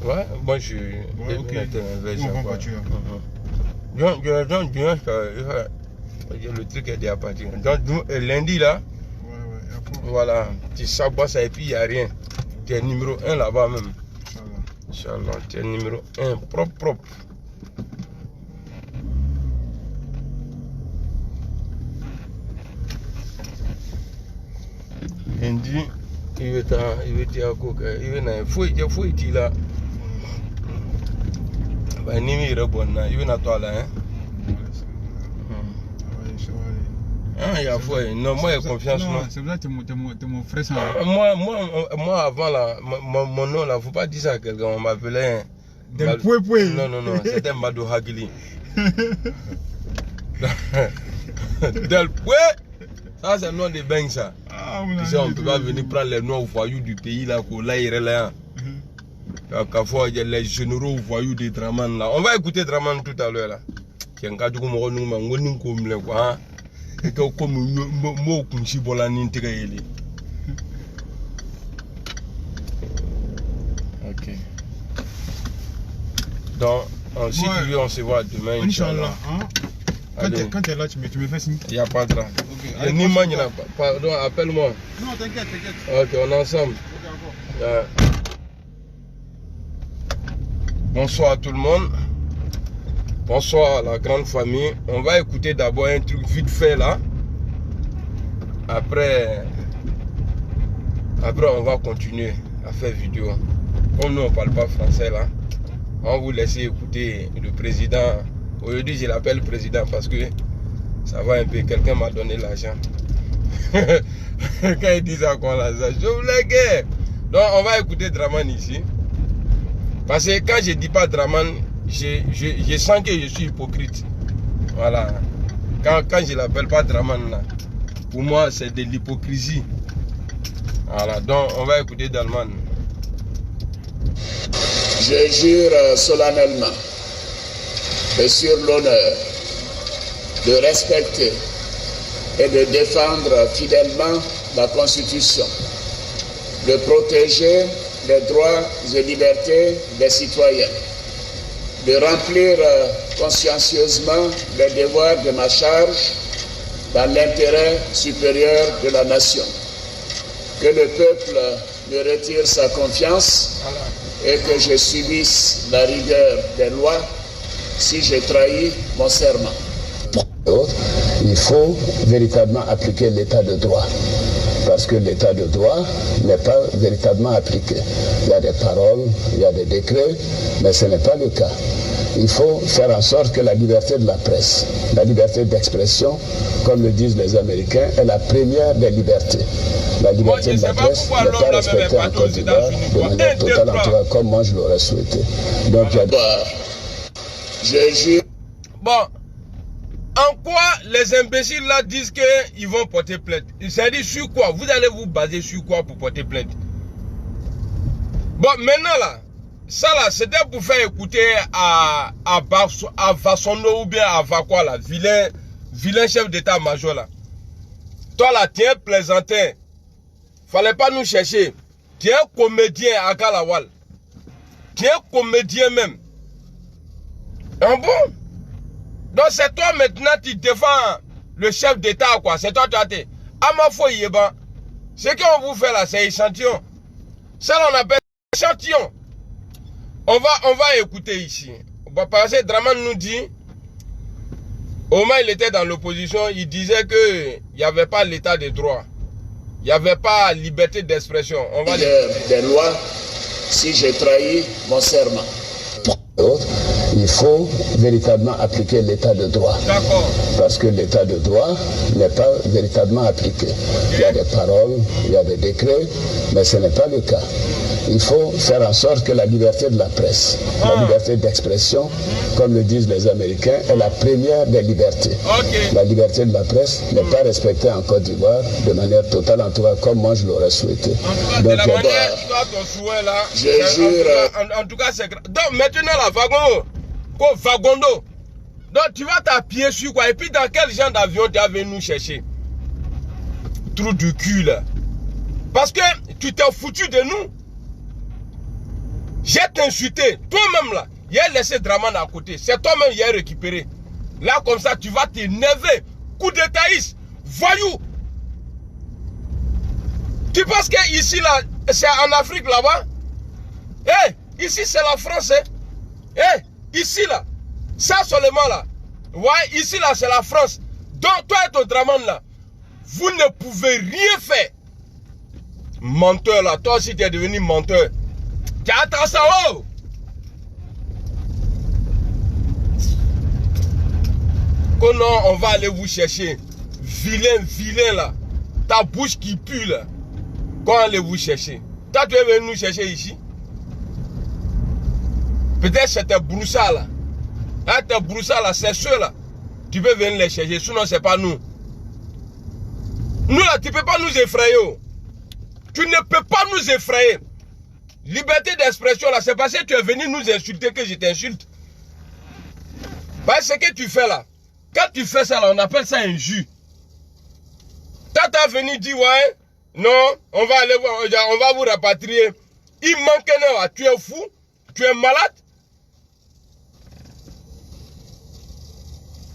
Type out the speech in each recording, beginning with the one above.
Ouais, moi je suis. Ouais, ok. On va en voiture. Donc, le truc est déjà parti. Donc, lundi là, voilà, tu sabois ça et puis il n'y a rien. Tu es numéro 1 là-bas même. Inch'Allah, tu es numéro 1, propre. Lundi, il va à Coca. Il va à Fouille, là. Il va à toi là, hein. Ah, il y a foi. Non, moi, j'ai confiance. Non, c'est vrai, t'es mon frère. Ça. Moi, avant, là, mon nom, là, faut pas dire ça à quelqu'un. On m'appelait. Del Poué. Non, c'était Madou Hagili. Del Poué. Ça, c'est le nom de Beng, ça. Ah, tu sais, on ne peut pas venir prendre les noms voyous du pays, là, qu'on là, il est là. Parfois, il y a les généraux voyous des Draman, là. On va écouter Draman tout à l'heure, là. Qui est un cas de quoi. Et que comme moi comme si bolani intégré. Ok. Donc si tu veux on se voit demain Inch'Allah. Quand tu es là tu me fais signe. Il n'y a pas de drame. Okay. Ni man là. Pardon, appelle-moi. Non, t'inquiète. Ok, on est ensemble. Bonsoir à tout le monde. Bonsoir à la grande famille. On va écouter d'abord un truc vite fait là. Après, on va continuer à faire vidéo. Comme nous, on ne parle pas français là, on va vous laisser écouter le président. Aujourd'hui, je l'appelle président parce que ça va un peu. Quelqu'un m'a donné l'argent. Quand il dit ça, qu'on l'a ça, je voulais que. Donc, on va écouter Draman ici. Parce que quand je ne dis pas Draman, je sens que je suis hypocrite. Voilà. Quand je ne l'appelle pas Draman là. Pour moi, c'est de l'hypocrisie. Voilà, donc on va écouter Dalman. Je jure solennellement et sur l'honneur de respecter et de défendre fidèlement la Constitution, de protéger les droits et libertés des citoyens, de remplir consciencieusement les devoirs de ma charge dans l'intérêt supérieur de la nation. Que le peuple me retire sa confiance et que je subisse la rigueur des lois si j'ai trahi mon serment. Il faut véritablement appliquer l'état de droit. Parce que l'état de droit n'est pas véritablement appliqué. Il y a des paroles, il y a des décrets, mais ce n'est pas le cas. Il faut faire en sorte que la liberté de la presse, la liberté d'expression, comme le disent les Américains, est la première des libertés. La liberté de la presse n'est pas respectée en Côte d'Ivoire de manière totale, en tout cas, comme moi je l'aurais souhaité. Donc, je jure. Bon, en quoi les imbéciles là disent qu'ils vont porter plainte? C'est-à-dire sur quoi? Vous allez vous baser sur quoi pour porter plainte? Bon, maintenant là, ça là, c'était pour faire écouter à Vassono ou bien à Vakwa là, vilain chef d'état-major là. Toi là, tu es un plaisantin. Fallait pas nous chercher. Tu es un comédien à Kalawal. Tu es un comédien même. Ah bon? Donc c'est toi maintenant qui défends le chef d'état quoi. C'est toi qui as été. Amafo Yeba. Ce qu'on vous fait là, c'est échantillon. Ça on appelle échantillon. On va écouter ici. Parce que Draman nous dit, au moins il était dans l'opposition, il disait qu'il n'y avait pas l'état de droit. Il n'y avait pas liberté d'expression. On va des lois si j'ai trahi mon serment. Il faut véritablement appliquer l'état de droit. D'accord. Parce que l'état de droit n'est pas véritablement appliqué. Il y a des paroles, il y a des décrets, mais ce n'est pas le cas. Il faut faire en sorte que la liberté de la presse, la liberté d'expression, comme le disent les Américains, est la première des libertés. La liberté de la presse n'est pas respectée en Côte d'Ivoire de manière totale, en tout cas comme moi je l'aurais souhaité. Donc, de la manière, toi, ton souhait là, je jure. En tout cas, c'est grave. Donc maintenant, la Vagondo. Donc tu vas t'appuyer sur quoi? Et puis dans quel genre d'avion tu es venu nous chercher? Trou du cul là. Parce que tu t'es foutu de nous. J'ai t'insulté. Toi-même là, il a laissé Draman à côté. C'est toi-même qui a récupéré. Là, comme ça, tu vas t'énerver. Coup de taïs. Voyou. Tu penses que ici là, c'est en Afrique là-bas? Eh, ici c'est la France. Ici là, ça seulement là. Ouais, ici là c'est la France. Donc toi et ton Draman là, vous ne pouvez rien faire. Menteur là, toi aussi tu es devenu menteur. Tu as attendu ça, oh! Comment on va aller vous chercher? Vilain là. Ta bouche qui pue là. Quand allez-vous chercher? Toi tu es venu nous chercher ici? Peut-être c'est tes broussards là. Hein, tes broussards là, c'est ceux là. Tu peux venir les chercher, sinon c'est pas nous. Nous là, tu peux pas nous effrayer. Tu ne peux pas nous effrayer. Liberté d'expression là, c'est parce que tu es venu nous insulter que je t'insulte. Parce que ce que tu fais là, quand tu fais ça là, on appelle ça injure. Quand tu as venu dire ouais, non, on va aller voir, on va vous rapatrier. Il manque un heure, tu es fou, tu es malade.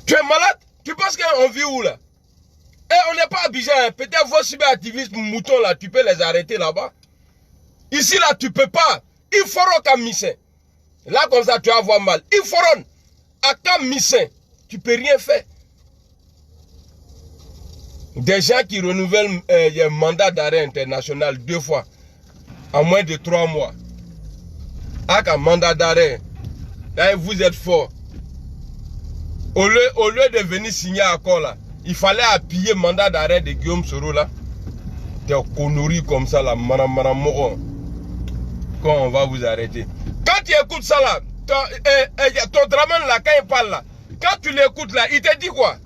Tu es malade? Tu penses qu'on vit où là? Et on n'est pas habillé, hein. Peut-être vos cyberactivistes moutons là, tu peux les arrêter là-bas. Ici là, tu peux pas. Il faut qu'à Missin. Là comme ça, tu vas avoir mal. Il faut à Missin. Tu peux rien faire. Des gens qui renouvellent un mandat d'arrêt international 2 fois en moins de 3 mois. Avec un mandat d'arrêt, là vous êtes fort. Au lieu de venir signer un accord là, il fallait appuyer le mandat d'arrêt de Guillaume Soro là. Des conneries comme ça là, quand on va vous arrêter. Quand tu écoutes ça là, ton Draman là, quand il parle là, quand tu l'écoutes là, il te dit quoi?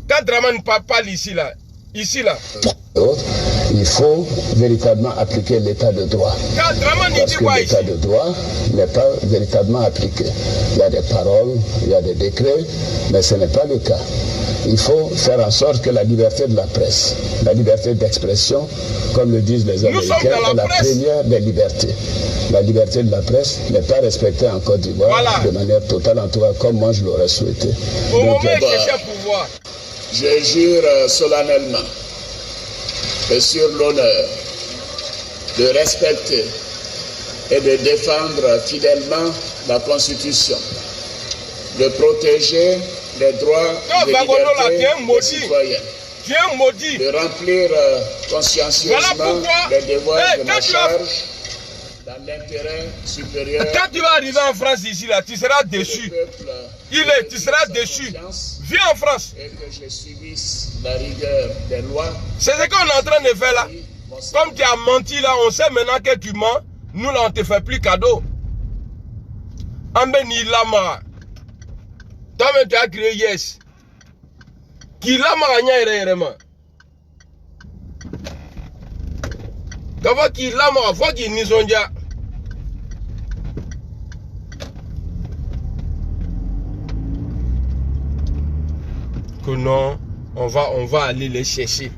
Quand Draman parle ici là, il faut véritablement appliquer l'état de droit. Quand Draman parce que l'état de droit n'est pas véritablement appliqué. Il y a des paroles, il y a des décrets, mais ce n'est pas le cas. Il faut faire en sorte que la liberté de la presse, la liberté d'expression, comme le disent les Américains, est la première des libertés. La liberté de la presse n'est pas respectée en Côte d'Ivoire de manière totale, en tout cas comme moi je l'aurais souhaité. Au moment où c'est pouvoir. Je jure solennellement et sur l'honneur de respecter et de défendre fidèlement la Constitution, de protéger les droits et les libertés des citoyens, de remplir consciencieusement les devoirs de ma charge dans l'intérêt supérieur. Quand tu vas arriver en France ici, là, tu seras déçu. Tu seras déçu. Viens en France. Et que je subisse la rigueur des lois. C'est ce qu'on est en train de faire là. Comme tu as menti là, on sait maintenant que tu mens. Nous là, on ne te fait plus cadeau. Ambeni Lama. Toi-même, tu as créé Yes. Qui Lama a vraiment. Tu vois qui Lama, faut qu'il n'y soit déjà. Que non, on va aller les chercher.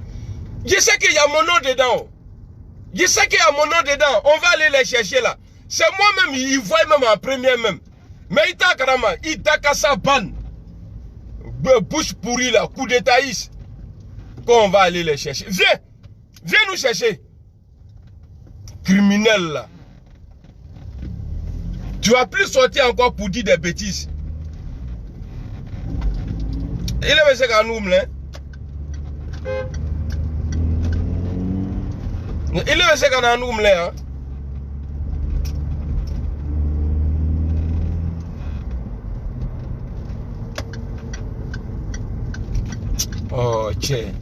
Je sais qu'il y a mon nom dedans. Je sais qu'il y a mon nom dedans. On va aller les chercher là. C'est moi-même, il voit même en premier même. Mais il t'a carrément, il t'a cassé ban. Bouche pourrie là, coup de taïs. Quand on va aller les chercher. Viens nous chercher. Criminel là. Tu vas plus sortir encore pour dire des bêtises. Il est monsieur Kanoum là. Il est monsieur Kanoum là. Oh, tiens.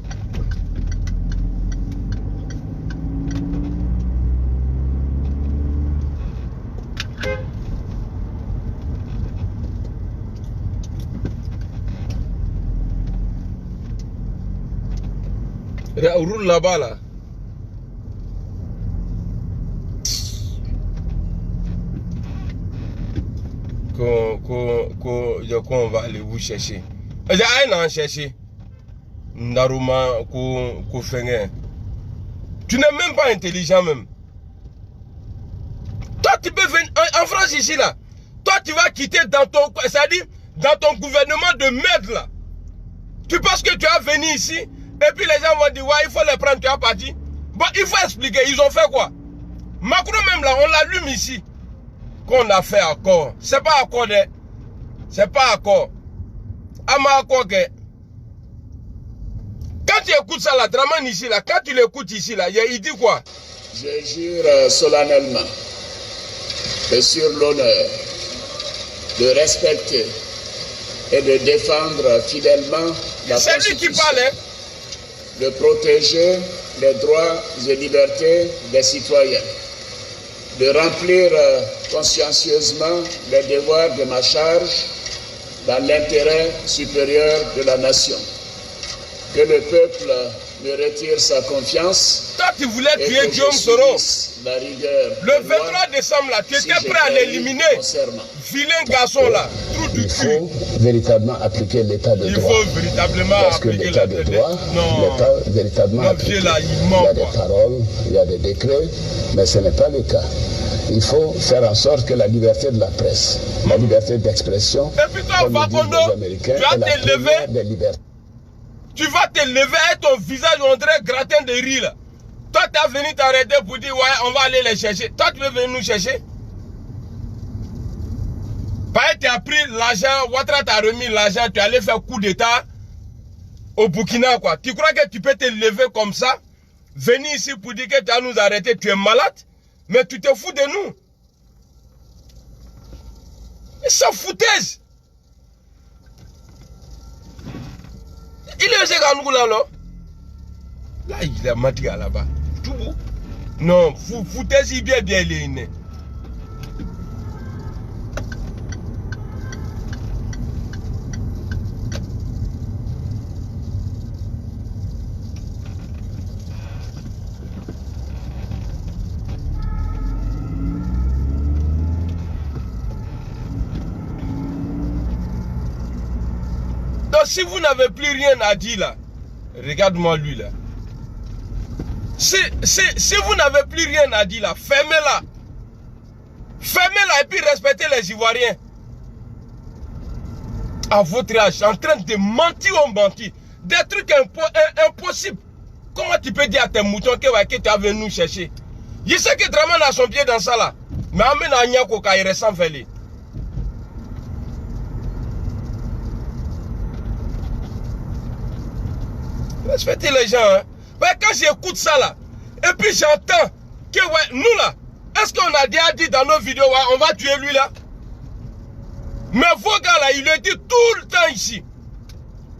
Roule là-bas là. On va aller vous chercher. Allez chercher. Naruma ko fenge. Tu n'es même pas intelligent même. Toi, tu peux venir en France ici, là. Toi, tu vas quitter dans ton, c'est-à-dire dans ton gouvernement de merde, là. Tu penses que tu vas venir ici, et puis les gens vont dire, ouais, il faut les prendre, tu as parti. Bon, il faut expliquer, ils ont fait quoi? Macron même, là, on l'allume ici. Qu'on a fait accord. C'est pas accord, c'est pas accord. Ama accord que... Quand tu écoutes ça, là, Dramane ici, là, quand tu l'écoutes ici, là, il dit quoi? Je jure solennellement et sur l'honneur de respecter et de défendre fidèlement la C'est lui qui Constitution, parle, hein? de protéger les droits et libertés des citoyens, de remplir consciencieusement les devoirs de ma charge dans l'intérêt supérieur de la nation. Que le peuple me retire sa confiance. Toi, tu voulais tuer Guillaume Soro. Le 23 décembre, là, tu étais prêt à l'éliminer. Vilain garçon, là. Trou du cul. Il faut véritablement appliquer l'état de droit. Il faut véritablement Parce que appliquer l'état de droit non. n'est pas véritablement appliqué. Là, il y a des paroles, il y a des décrets, mais ce n'est pas le cas. Il faut faire en sorte que la liberté de la presse, la liberté d'expression, et puis toi, comme le disent les Américains, est la première des libertés. Tu vas te lever et ton visage, on dirait gratin de riz, là. Toi, tu as venu t'arrêter pour dire, ouais, on va aller les chercher. Toi, tu veux venir nous chercher? Pareil, tu as pris l'argent, Ouattara t'a remis l'argent, tu allais faire coup d'état au Burkina, quoi. Tu crois que tu peux te lever comme ça, venir ici pour dire que tu vas nous arrêter, tu es malade, mais tu te fous de nous. C'est foutaise. Il est chez Ganou là, là. Là, il a matière là-bas. Tout beau. Non, foutaise, bien, il est né. Donc, si vous n'avez plus rien à dire là, regarde-moi lui là. Si vous n'avez plus rien à dire là, fermez-la. Fermez-la et puis respectez les Ivoiriens. À votre âge, en train de mentir ou mentir. Des trucs impossibles. Comment tu peux dire à tes moutons que tu as venu nous chercher? Je sais que Dramane a son pied dans ça là. Mais amène à Nyako quand il ressent faire. Respectez les gens. Hein. Ouais, quand j'écoute ça là, et puis j'entends que ouais, nous là, est-ce qu'on a déjà dit dans nos vidéos, ouais, on va tuer lui là? Mais vos gars là, ils le disent tout le temps ici.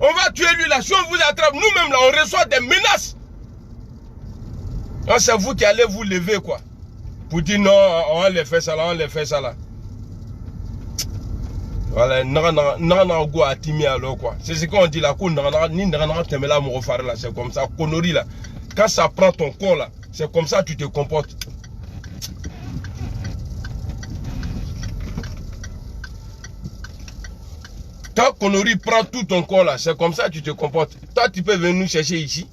On va tuer lui là. Si on vous attrape, nous-mêmes là, on reçoit des menaces. C'est vous qui allez vous lever quoi. Pour dire non, on les fait ça là, on les fait ça là. Voilà, c'est ce qu'on dit là, c'est comme ça, connerie là. Quand ça prend ton corps là, c'est comme ça que tu te comportes. Quand connerie prend tout ton corps là, c'est comme ça que tu te comportes. Toi, tu peux venir nous chercher ici.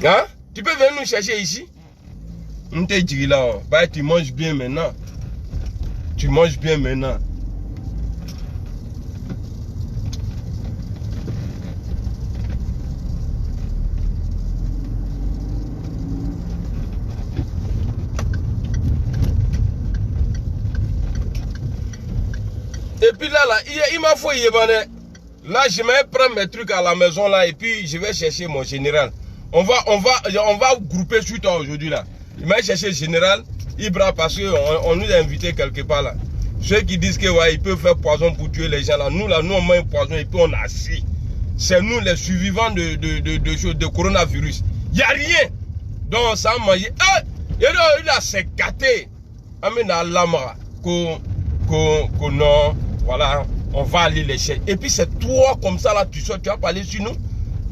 Hein? Tu peux venir nous chercher ici. On te dit là, bah, tu manges bien maintenant. Tu manges bien maintenant. Et puis là, il m'a fait Yébane. Là, je vais prendre mes trucs à la maison là et puis je vais chercher mon général. On va grouper sur toi aujourd'hui là. Il m'a cherché le général Ibra parce qu'on nous a invités quelque part là. Ceux qui disent que ouais, ils peuvent faire poison pour tuer les gens là. Nous on met un poison et puis on a assis. C'est nous les survivants de coronavirus. Il n'y a rien. Donc ça a mangé. Ah, il a s'est gâté. Amena Lamara. Non. Voilà, on va aller les chercher. Et puis c'est toi comme ça là, tu vas parler sur nous.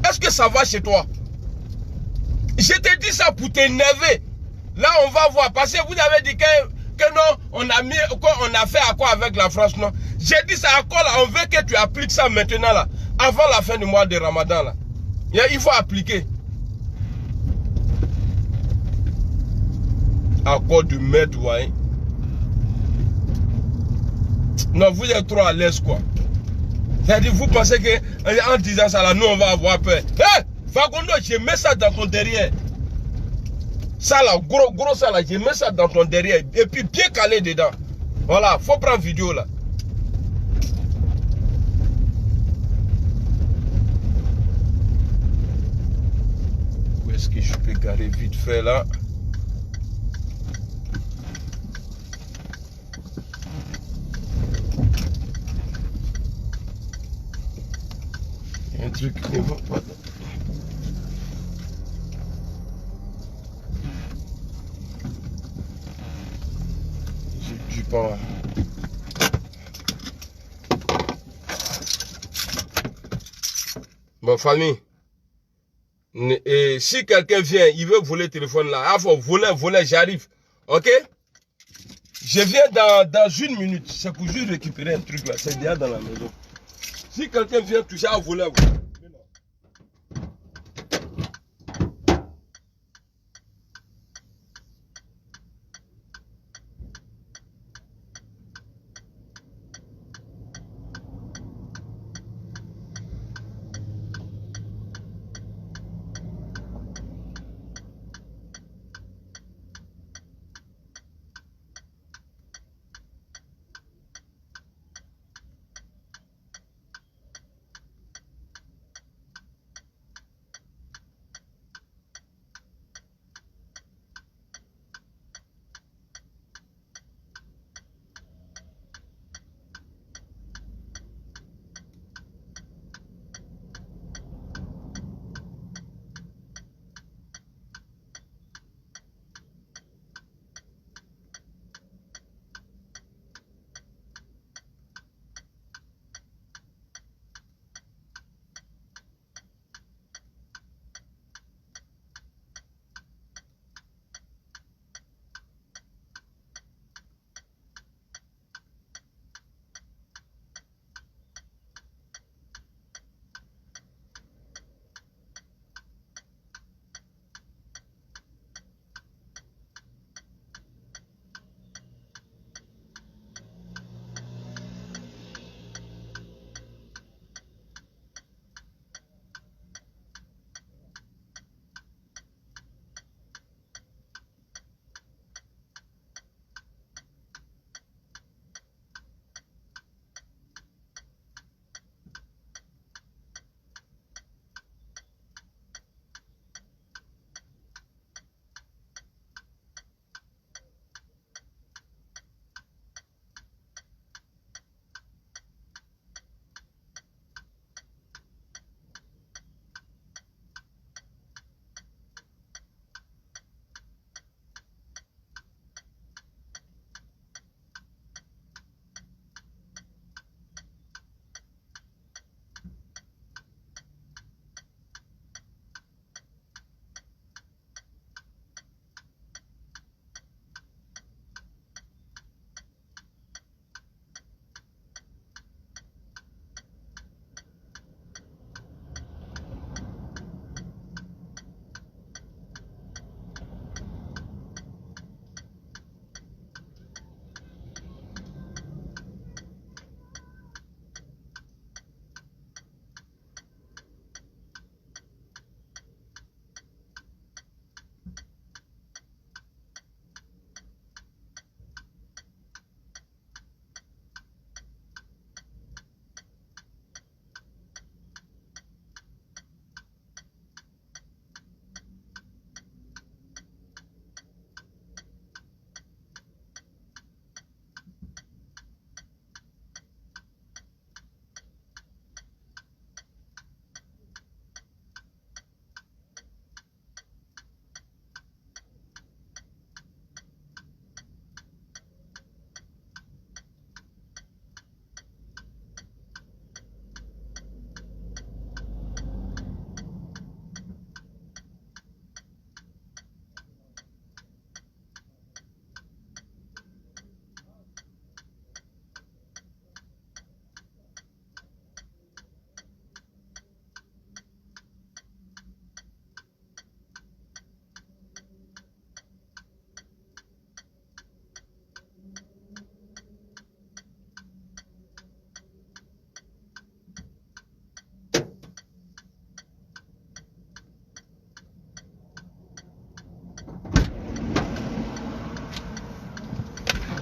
Est-ce que ça va chez toi? Je te dis ça pour t'énerver. Là on va voir. Parce que vous avez dit que non, on a fait accord avec la France, non. J'ai dit ça accord là, on veut que tu appliques ça maintenant là. Avant la fin du mois de Ramadan là. Il faut appliquer. Accord de merde, ouais. Non, vous êtes trop à l'aise, quoi. C'est-à-dire, vous pensez que en disant ça, là, nous, on va avoir peur. Hé, Fagondo, je mets ça dans ton derrière. Ça, là, gros, ça, là, je mets ça dans ton derrière. Et puis, bien calé dedans. Voilà, faut prendre vidéo, là. Où est-ce que je peux garer vite fait, là? Un truc qui ne va pas. J'ai du pain. Bon, famille. Et si quelqu'un vient, il veut voler le téléphone là. Il faut voler, j'arrive. Ok? Je viens dans 1 minute. C'est pour juste récupérer un truc là. C'est déjà dans la maison. Si quelqu'un vient toucher à voler,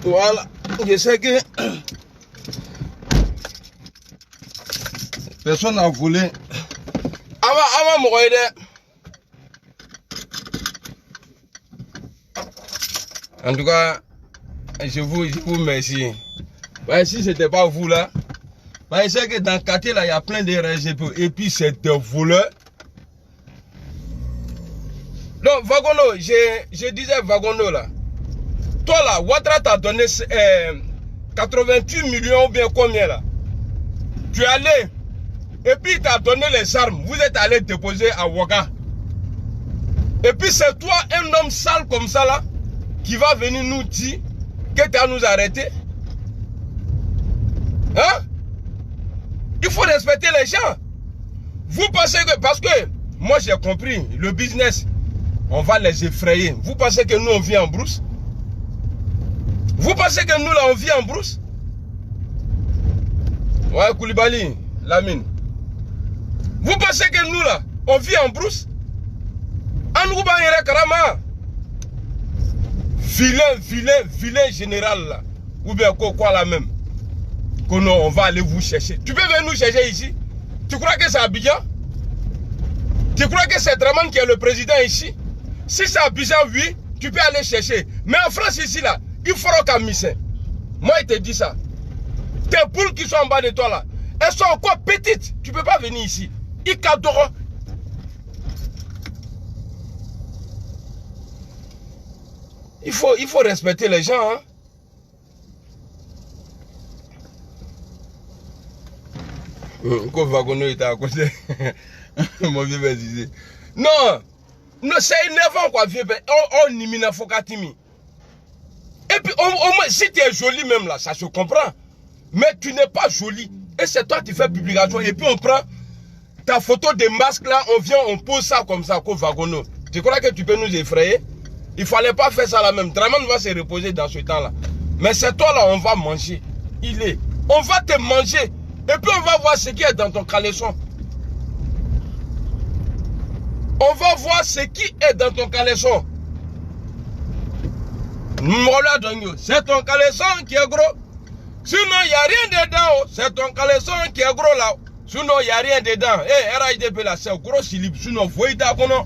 Voilà. Je sais que personne n'a volé. Avant mourir. En tout cas, je vous remercie. Ouais, si ce n'était pas vous là, bah, je sais que dans le quartier là, il y a plein de RGP. Et puis c'est des voleurs. Donc, Vagono, je disais Vagono là. Toi là, Ouattara t'a donné 88 millions ou bien combien là? Tu es allé. Et puis il t'a donné les armes. Vous êtes allé déposer à Ouaga. Et puis c'est toi, un homme sale comme ça là, qui va venir nous dire que tu as nous arrêter. Hein? Il faut respecter les gens. Vous pensez que, parce que moi j'ai compris, le business, on va les effrayer. Vous pensez que nous on vit en brousse? Vous pensez que nous là on vit en brousse? Ouais, Koulibaly, Lamine. Vous pensez que nous là on vit en brousse? Anouba Yere Karama. Vilain général là. Ou bien quoi là même. Que non, on va aller vous chercher. Tu peux venir nous chercher ici? Tu crois que c'est Abidjan? Tu crois que c'est Draman qui est le président ici? Si c'est Abidjan, oui, tu peux aller chercher. Mais en France ici là, il faudra qu'à Missé. Moi, il te dit ça. Tes poules qui sont en bas de toi là, elles sont encore petites. Tu ne peux pas venir ici. Ikadoro. Il faut respecter les gens. Hein? Quand Vagono était à côté, mon vieux disait. Non, c'est énervant quoi, vieux. On nimina Fokatimi. Et puis, au moins, si tu es joli même là, ça se comprend. Mais tu n'es pas joli. Et c'est toi qui fais publication. Et puis on prend ta photo de masque là, on vient, on pose ça comme ça, comme Vagono. Tu crois que tu peux nous effrayer? Il ne fallait pas faire ça là même. Draman va se reposer dans ce temps là. Mais c'est toi là, on va manger. On va te manger. Et puis on va voir ce qui est dans ton caleçon. On va voir ce qui est dans ton caleçon. C'est ton caleçon qui est gros. Sinon, il n'y a rien dedans. C'est ton caleçon qui est gros là. Sinon, il n'y a rien dedans. Eh, RHDP là, c'est gros silib. Sinon, vous voyez d'accord.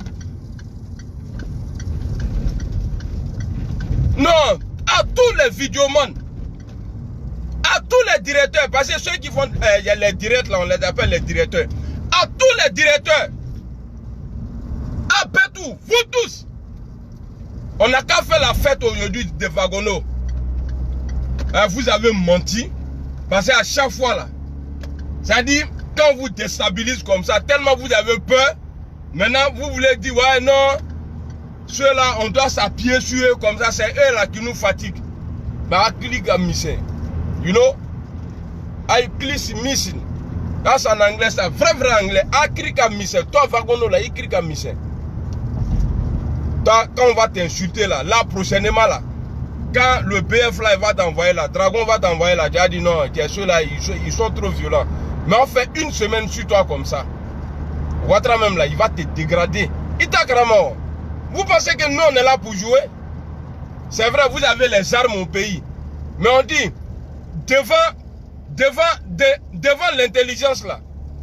Non, à tous les vidéomans, à tous les directeurs, parce que ceux qui font les directs là, on les appelle les directeurs. À tous les directeurs, à Pétou, vous tous, on n'a qu'à faire la fête aujourd'hui de Vagono. Vous avez menti, parce qu'à chaque fois là, ça dit, quand vous déstabilisez comme ça, tellement vous avez peur, maintenant vous voulez dire, ouais non, ceux-là, on doit s'appuyer sur eux comme ça, c'est eux là qui nous fatiguent. Mais I click a missing. You know? I click missing. That's en anglais, c'est vrai anglais. I click a missing. Toi, Vagono là, il click a missing. Toi, quand on va t'insulter là, prochainement là, quand le BF là, il va t'envoyer là, Dragon va t'envoyer là, tu as dit non, ceux-là, ils sont trop violents. Mais on fait une semaine sur toi comme ça. Ouattara même là, il va te dégrader. Il t'a carrément. Vous pensez que nous, on est là pour jouer? C'est vrai, vous avez les armes au pays. Mais on dit, devant l'intelligence là,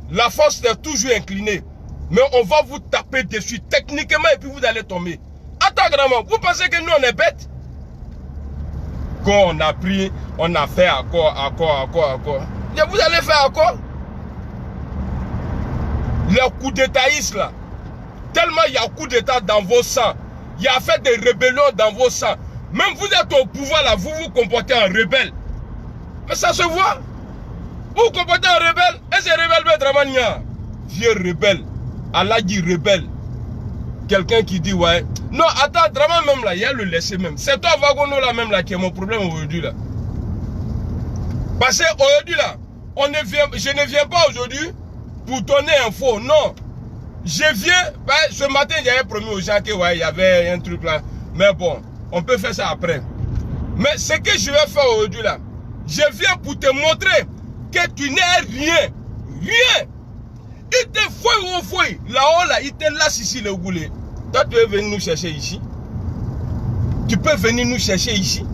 la force est toujours inclinée. Mais on va vous taper dessus techniquement et puis vous allez tomber. Attends, grand-mère, vous pensez que nous, on est bêtes? Quand on a pris, on a fait accord. Vous allez faire accord? Les coups d'étatistes là, tellement il y a coup d'état dans vos sangs. Il y a fait des rébellions dans vos sangs. Même vous êtes au pouvoir là, vous vous comportez en rebelle. Mais ça se voit. Vous vous comportez en rebelle. Et c'est rebelle Bedramania. Vieux rebelle. Allah dit rebelle. Quelqu'un qui dit ouais. Non, attends, Draman même là, il y a le laisser même. C'est toi Vagono là même là qui est mon problème aujourd'hui là. Parce qu'aujourd'hui là, je ne viens pas aujourd'hui pour donner info, non. Je viens, ce matin j'avais promis aux gens que ouais, il y avait un truc là. Mais bon, on peut faire ça après. Mais ce que je vais faire aujourd'hui là, je viens pour te montrer que tu n'es rien. Rien. Il te fouille. Là-haut là, il te laisse ici le goulet. Toi tu veux venir nous chercher ici. Tu peux venir nous chercher ici.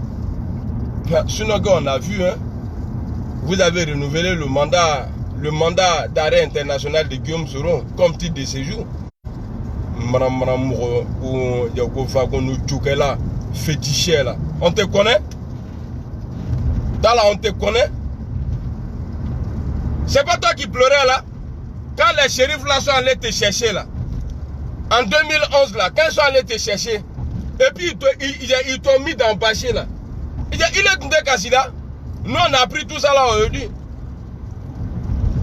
Sinon, on a vu, hein, vous avez renouvelé le mandat d'arrêt international de Guillaume Soro comme titre de séjour. Fétiché là. On te connaît? Là, on te connaît? C'est pas toi qui pleurais là? Quand les shérifs là sont allés te chercher là. En 2011 là, quand ils sont allés te chercher, et puis ils t'ont mis dans le bâché là. Il est tombé cassé là. Nous on a appris tout ça là aujourd'hui.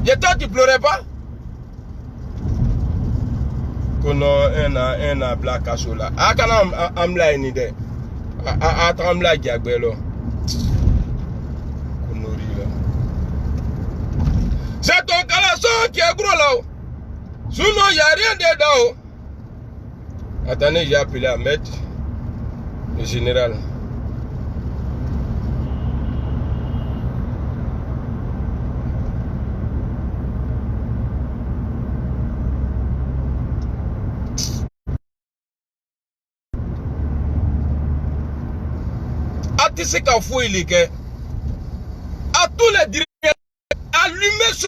Et toi tu pleurais pas? Kono un black casso là. Ah quand am la une idée. Ah am la diagbelo. Konori là. C'est ton caleçon qui est gros là. Sinon il n'y a rien dedans. Attendez, j'ai appelé Ahmed, le général. C'est qu'à fouiller les gars. À tous les dirigeants, allumez ce.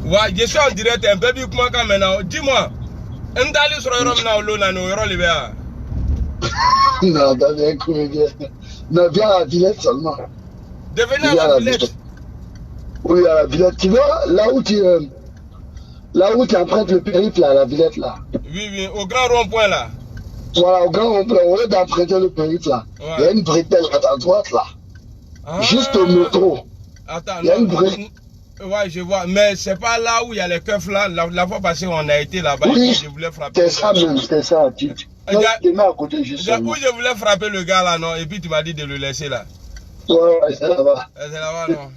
Ouais, je suis en direct un peu plus que moi quand maintenant. Dis-moi, on d'aller sur Europe là, on a nos euros libérés. Non, t'as comédien. Non, viens à la Villette seulement. Devenez à la Villette. Oui, à la Villette. Tu vois, là où tu empruntes le périph' là, à la Villette là. Oui, au grand rond-point là. Voilà, au grand rond-point, au lieu d'emprunter le périph' là, il y a une bretelle à ta droite là. Ah. Juste au métro. Attends, il y a une bretelle. Ouais, je vois, mais c'est pas là où il y a les keufs là. La fois passée, on a été là-bas. Oui, je voulais frapper. C'est ça même, c'est ça. Tu te mets à côté justement. Où je voulais frapper le gars là, non? Et puis tu m'as dit de le laisser là. Ouais, c'est là-bas. C'est là-bas, non?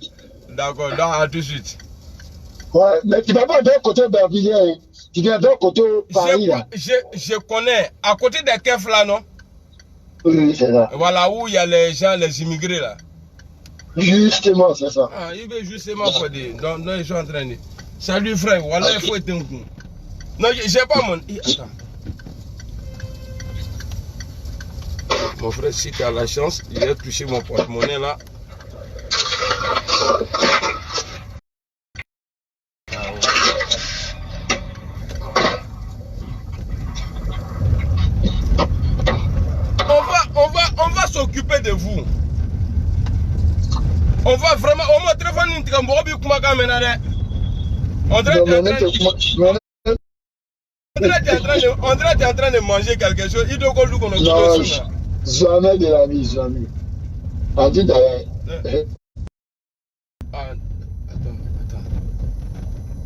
D'accord, donc à tout de suite. Ouais, mais tu vas pas d'un côté Bervilliers, tu viens d'un côté Paris là. Je connais, à côté des keufs là, non? Oui, c'est ça. Voilà où il y a les gens, les immigrés là. Justement, c'est ça. Ah, il veut justement pour dire. Donc, ils sont en train de. Salut frère, voilà, il faut être un coup. Non, j'ai pas mon. Attends. Mon frère, si tu as la chance, il a touché mon porte-monnaie là. On va s'occuper de vous. On va vraiment, au moins, on dirait en train de manger quelque chose. Il doit qu'on a non, jamais de la vie, jamais. On dit d'ailleurs. Attends.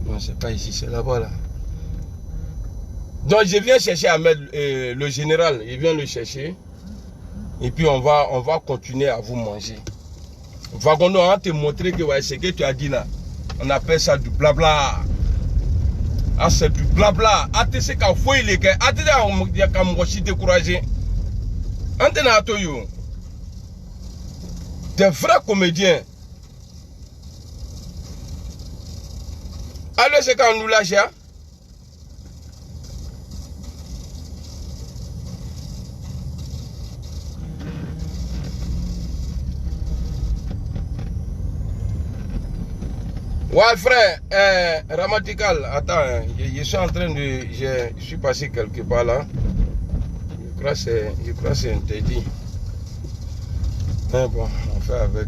Non, c'est pas ici, c'est là-bas là. Donc je viens chercher Ahmed, le général, il vient le chercher. Et puis on va continuer à vous manger. Vagono, on va te montrer que ouais, ce que tu as dit là, on appelle ça du blabla. Ah, c'est du blabla. Ah, tu sais qu'à fouiller les gars, ah, tu sais qu'à moi si découragé. Antena à toi, des vrais comédiens. Alors, c'est quand on nous lâche, hein? Ouais frère, Ramatical, attends, je suis en train de, je suis passé quelque part là. Je crois que c'est interdit. Mais bon, on fait avec.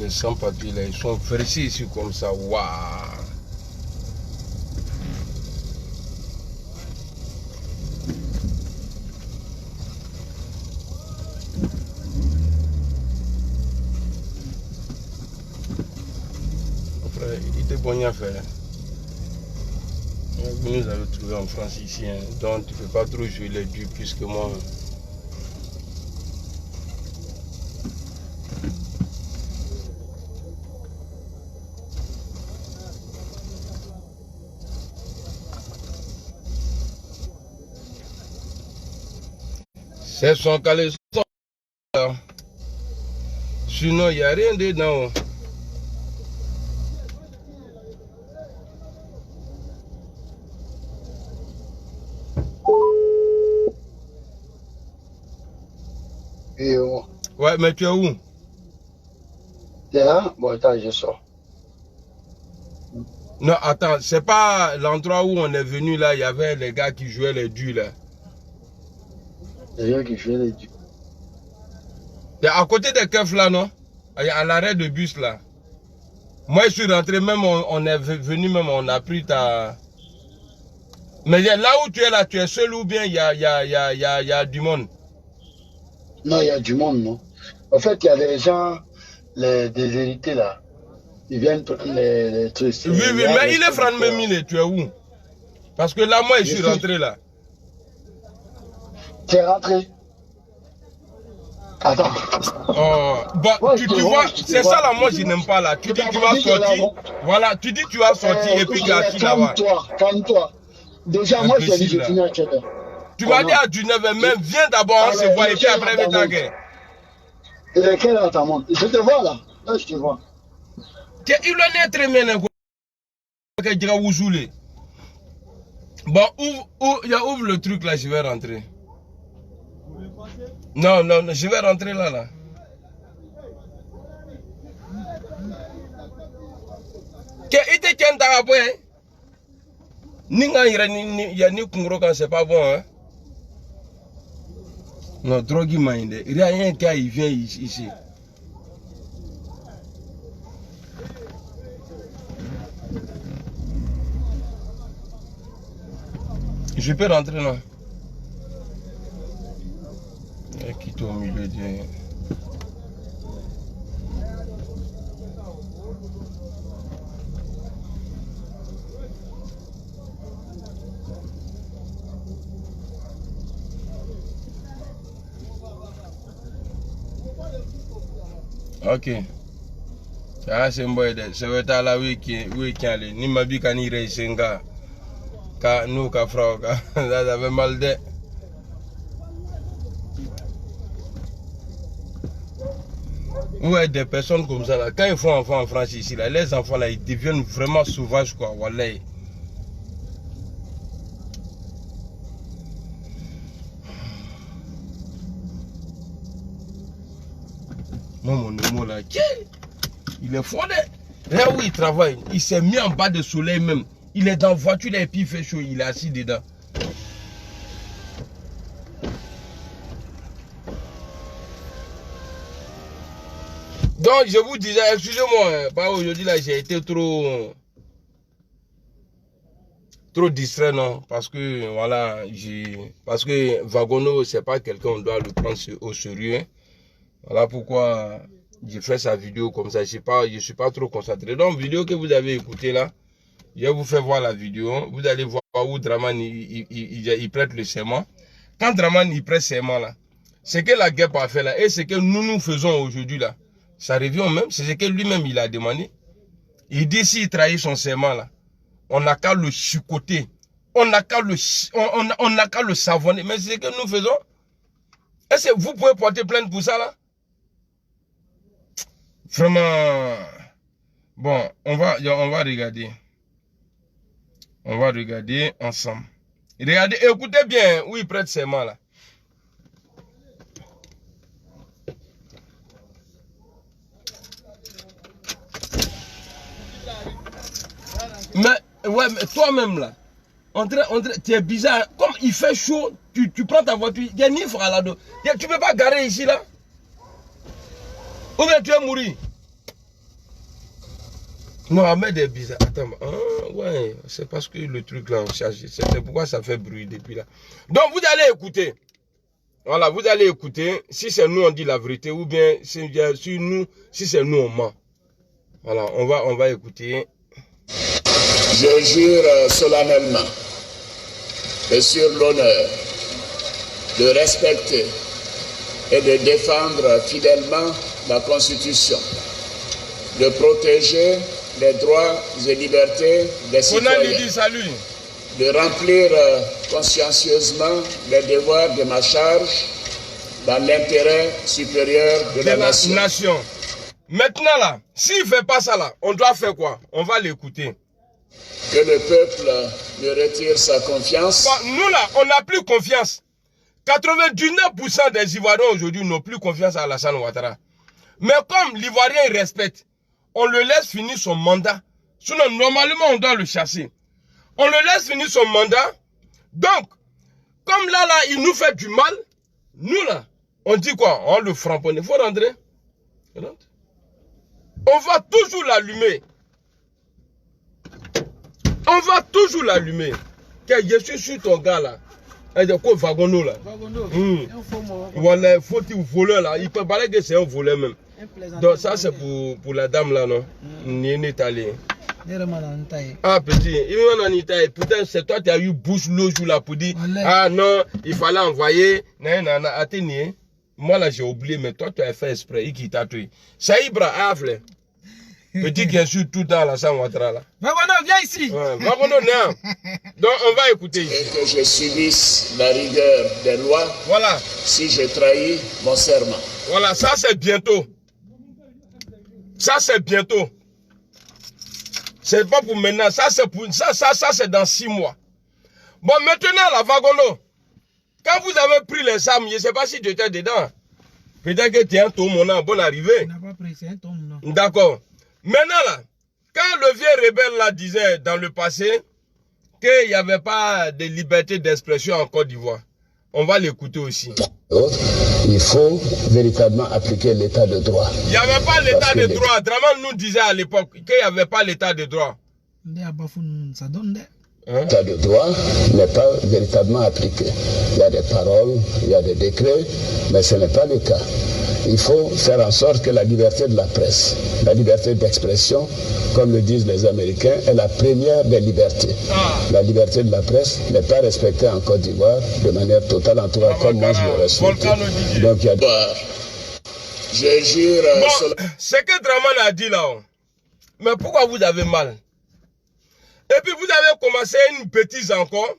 Les sans-papiers là, ils sont versés ici comme ça. Waouh! Après, il était bon à faire. Vous nous avez trouvé en France ici, hein. Donc tu ne peux pas trop jouer les durs plus que moi. C'est son caleçon. Sinon, il n'y a rien dedans. Ouais, mais tu es où? T'es là? Bon, attends, je sors. Non, attends, c'est pas l'endroit où on est venu là, il y avait les gars qui jouaient les durs là. Les gars qui jouaient les durs. C'est à côté des keufs là, non? À l'arrêt de bus là. Moi, je suis rentré, même on est venu, même on a pris ta... Mais là où tu es là, tu es seul ou bien il y a du monde? Non, il y a du monde, non? En fait, il y a des gens, des hérités là. Ils viennent prendre les trucs. Oui, oui, mais il est franc mille, tu es où? Parce que là, moi, je suis rentré là. Tu es rentré? Attends. Oh, bon, tu vois, c'est ça là, moi je n'aime pas là. Tu dis tu vas sortir. Voilà, tu dis tu vas sortir et puis tu as assis là-bas. Calme-toi. Déjà, moi je t'ai dit, je finis à quelle heure? Tu m'as dit à 19h, mais viens d'abord, on se voit et puis après, viens ta guerre. Et à quelle heure t'as monté? Je te vois là. Là, je te vois. Il en est très bien. Bon, ouvre le truc là, je vais rentrer. Non, je vais rentrer là. Il te tient ta après. Ninga ya ni kungro quand c'est pas bon, hein. Non, drogue mind. Il y a rien qui vient ici. Je peux rentrer là. Qui est au milieu de... Ok. Ça c'est un boy de. C'est à la week-end. Ni ma vie quand il réussit. Nous, ça avait mal de. Ouais, des personnes comme ça là, quand ils font enfants en France ici là, les enfants là, ils deviennent vraiment sauvages quoi, wallahi. Non, mon homo là, il est fort. Là où il travaille, il s'est mis en bas de soleil même. Il est dans la voiture là, et puis il fait chaud, il est assis dedans. Donc je vous disais, excusez-moi, pas aujourd'hui là, j'ai été trop distrait, non, parce que voilà, parce que Wagono, c'est pas quelqu'un on doit le prendre au sérieux. Voilà pourquoi j'ai fait sa vidéo comme ça. Je suis pas trop concentré. Donc vidéo que vous avez écoutée là, je vais vous faire voir la vidéo. Vous allez voir où Draman il prête le serment. Quand Draman il prête serment là, ce que la guerre a fait là et ce que nous faisons aujourd'hui là, ça revient au même. C'est ce que lui-même il a demandé. Il dit s'il trahit son serment là, on n'a qu'à le chicoter, on n'a qu'à le savonner. Mais c'est ce que nous faisons. Est-ce que vous pouvez porter plainte pour ça là? Vraiment. Bon, on va regarder. On va regarder ensemble. Regardez, écoutez bien où il prête serment là. Mais, ouais, mais toi-même là, tu es bizarre. Comme il fait chaud, tu prends ta voiture, il y a ni frère là-dedans. Tu ne peux pas garer ici là. Ou bien tu es mourir. Non, Ahmed est bizarre. Attends, ouais, c'est parce que le truc là, on charge. C'est pourquoi ça fait bruit depuis là. Donc vous allez écouter. Voilà, vous allez écouter. Si c'est nous, on dit la vérité. Ou bien si c'est nous, on ment. Voilà, on va écouter. Je jure solennellement et sur l'honneur de respecter et de défendre fidèlement la Constitution, de protéger les droits et libertés des citoyens, de remplir consciencieusement les devoirs de ma charge dans l'intérêt supérieur de la nation. Maintenant là, s'il ne fait pas ça là, on doit faire quoi? On va l'écouter. Que le peuple me retire sa confiance. Bon, nous là, on n'a plus confiance. 99% des Ivoiriens aujourd'hui n'ont plus confiance à Alassane Ouattara. Mais comme l'Ivoirien il respecte, on le laisse finir son mandat. Sinon, normalement, on doit le chasser. On le laisse finir son mandat. Donc, comme là, il nous fait du mal, nous là, on dit quoi? On le framponne. Il faut rentrer. On va toujours l'allumer. On va toujours l'allumer. Je suis sur ton gars là. Il y a quoi Vagono là? Voilà, faut-il voleur là? Il peut parler que c'est un voleur même. Donc ça c'est pour la dame là, non? N'est allé. Ah petit, putain c'est toi qui as eu bouche l'eau là pour dire ah non, il fallait envoyer. Attends, moi là j'ai oublié, mais toi tu as fait exprès, il t'a tué. Ça Ibra, Afle. Petit qui insulte tout le temps Alassane Ouattara là. Vagono, viens ici. Vagono, non. Donc on va écouter. Et que je subisse la rigueur des lois. Voilà. Si je trahis mon serment. Voilà, ça c'est bientôt. Ça c'est bientôt. C'est pas pour maintenant, ça c'est pour ça c'est dans 6 mois. Bon maintenant la Vagono, quand vous avez pris les armes, je ne sais pas si tu étais dedans. Peut-être que tu es un tome, on a une bonne arrivée. On n'a pas pris, c'est un tome, non. D'accord. Maintenant là, quand le vieux rebelle là disait dans le passé qu'il n'y avait pas de liberté d'expression en Côte d'Ivoire, on va l'écouter aussi. Il faut véritablement appliquer l'état de droit. Il n'y avait pas l'état de droit. Draman nous disait à l'époque qu'il n'y avait pas l'état de droit. L'état de droit n'est pas véritablement appliqué. Il y a des paroles, il y a des décrets, mais ce n'est pas le cas. Il faut faire en sorte que la liberté de la presse, la liberté d'expression, comme le disent les Américains, est la première des libertés. La liberté de la presse n'est pas respectée en Côte d'Ivoire de manière totale, en tout cas comme moi je l'aurais souhaité. Donc il y a... Je jure... Bon, ce que Draman a dit là, mais pourquoi vous avez mal? Et puis vous avez commencé une bêtise encore.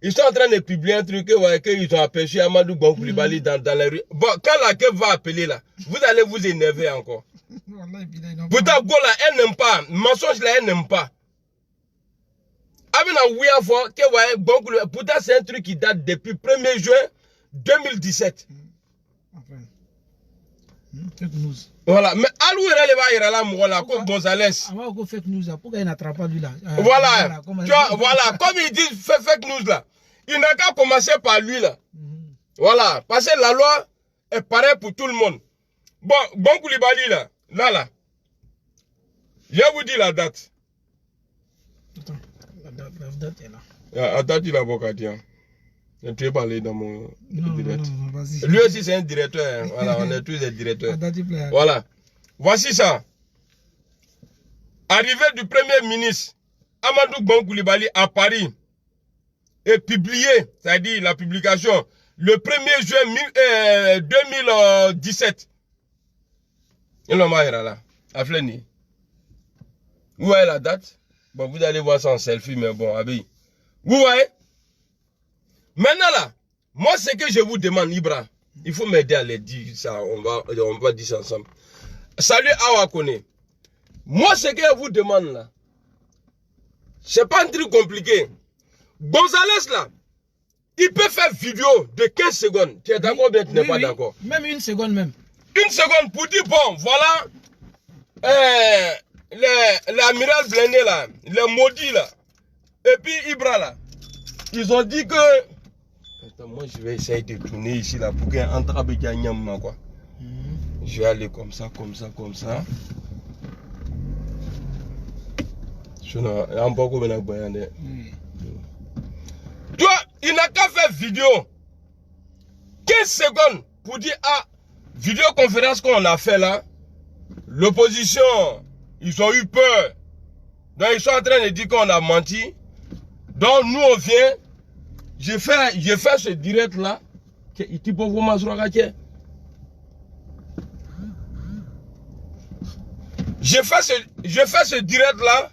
Ils sont en train de publier un truc qu'ils ont aperçu Amadou Gon Coulibaly dans la rue. Bon, quand la keuf va appeler là, vous allez vous énerver encore. Pourtant, Gola, elle n'aime pas. Mensonge là, elle n'aime pas. Pourtant, c'est un truc qui date depuis 1er juin 2017. Fake news. Voilà, mais Alou il va là, voilà, comme Gonzalez. Fake news, pourquoi il n'attrape pas lui là? Voilà, voilà, comme il dit fake news là, il n'a qu'à commencer par lui là. Voilà, parce que la loi est pareille pour tout le monde. Bon, Gon Coulibaly là, je vous dis la date. Attends, la date est là. La date il a beaucoup à dire. Tu es parlé dans mon direct. Non, lui aussi c'est un directeur. Voilà, on est tous des directeurs. Voilà. Voici ça. Arrivée du Premier ministre Amadou Gon Coulibaly à Paris est publié, c'est-à-dire la publication, le 1er juin 2017. Il est là. À Fleni. Où est la date? Bon, vous allez voir ça en selfie, mais bon, Abi. Vous voyez? Maintenant là, moi ce que je vous demande, Ibra, il faut m'aider à les dire ça, on va dire ça ensemble. Salut Awakone. Moi ce que je vous demande là, c'est pas un truc compliqué. Gonzalez là, il peut faire vidéo de 15 secondes. Tu es d'accord ou bien tu n'es pas d'accord? Même 1 seconde même. 1 seconde pour dire bon, voilà, l'amiral Blindé là, les maudits là, et puis Ibra là, ils ont dit que... Attends, moi je vais essayer de tourner ici là pour qu'il y ait un travail quoi. Je vais aller comme ça, comme ça, comme ça. Tu vois, il n'a qu'à faire vidéo 15 secondes pour dire ah, vidéoconférence qu'on a fait là, l'opposition, ils ont eu peur. Donc ils sont en train de dire qu'on a menti. Donc nous on vient j'ai fait ce direct là. Il peut vous m'assurer. Je fais ce direct là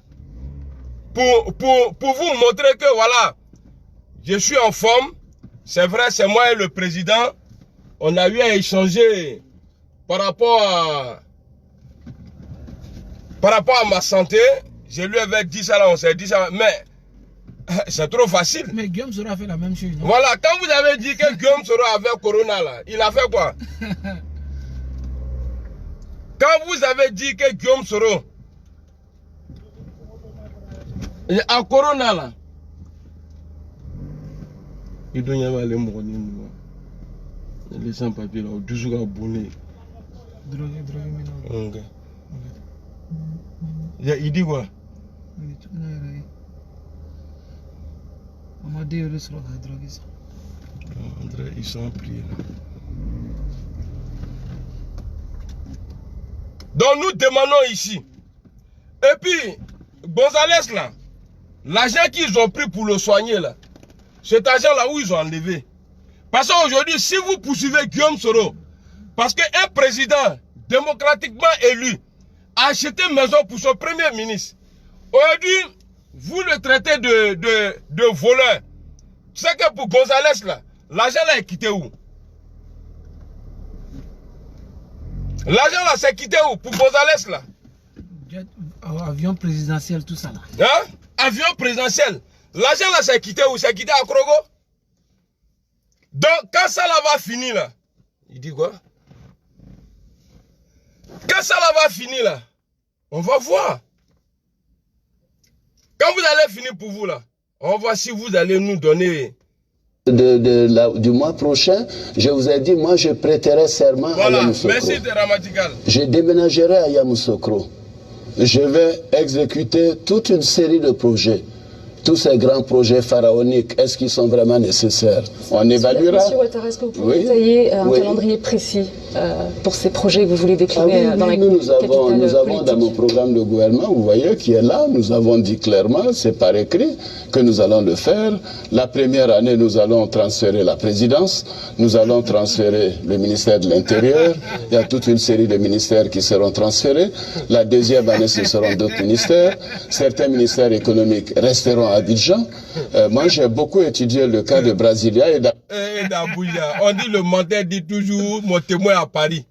pour vous montrer que voilà, je suis en forme. C'est vrai, c'est moi et le président. On a eu à échanger par rapport à ma santé. Je lui avais dit ça là, on s'est dit ça, mais c'est trop facile. Mais Guillaume Soro a fait la même chose, non? Voilà, quand vous avez dit que Guillaume Soro avait Corona là, il a fait quoi? Quand vous avez dit que Guillaume Soro a Corona là, il doit y avoir les mornings, les sans-papiers là, toujours abonnés. Drogué, maintenant. Ok. Il dit quoi? On m'a dit que ils sont pliés là. Donc nous demandons ici. Et puis, Gonzalez là, l'argent qu'ils ont pris pour le soigner là, cet argent là où ils ont enlevé. Parce qu'aujourd'hui, si vous poursuivez Guillaume Soro, parce qu'un président démocratiquement élu a acheté une maison pour son premier ministre, aujourd'hui, vous le traitez de voleur. C'est que pour Gonzalez là, l'argent là est quitté où? L'argent là c'est quitté où pour Gonzalez là? Avion présidentiel, tout ça là. Hein? Avion présidentiel. L'argent là c'est quitté où? C'est quitté à Krogo? Donc quand ça là va finir là, il dit quoi? Quand ça là va finir là, on va voir. Quand vous allez finir pour vous là, on va voir si vous allez nous donner... Du mois prochain, je vous ai dit, moi je prêterai serment à Yamoussoukro. Merci de Ramatical. Je déménagerai à Yamoussoukro. Je vais exécuter toute une série de projets. Tous ces grands projets pharaoniques, est-ce qu'ils sont vraiment nécessaires? On évaluera. Monsieur Ouattara, est-ce que vous pouvez détailler un calendrier précis pour ces projets que vous voulez décliner dans la capitale nous avons dans mon programme de gouvernement, vous voyez, qui est là, nous avons dit clairement, c'est par écrit, que nous allons le faire. La première année, nous allons transférer la présidence, nous allons transférer le ministère de l'Intérieur, il y a toute une série de ministères qui seront transférés. La deuxième année, ce seront d'autres ministères. Certains ministères économiques resteront à Abidjan. Moi, j'ai beaucoup étudié le cas de Brasilia et d'Abuja. On dit le menteur dit toujours mon témoin à Paris.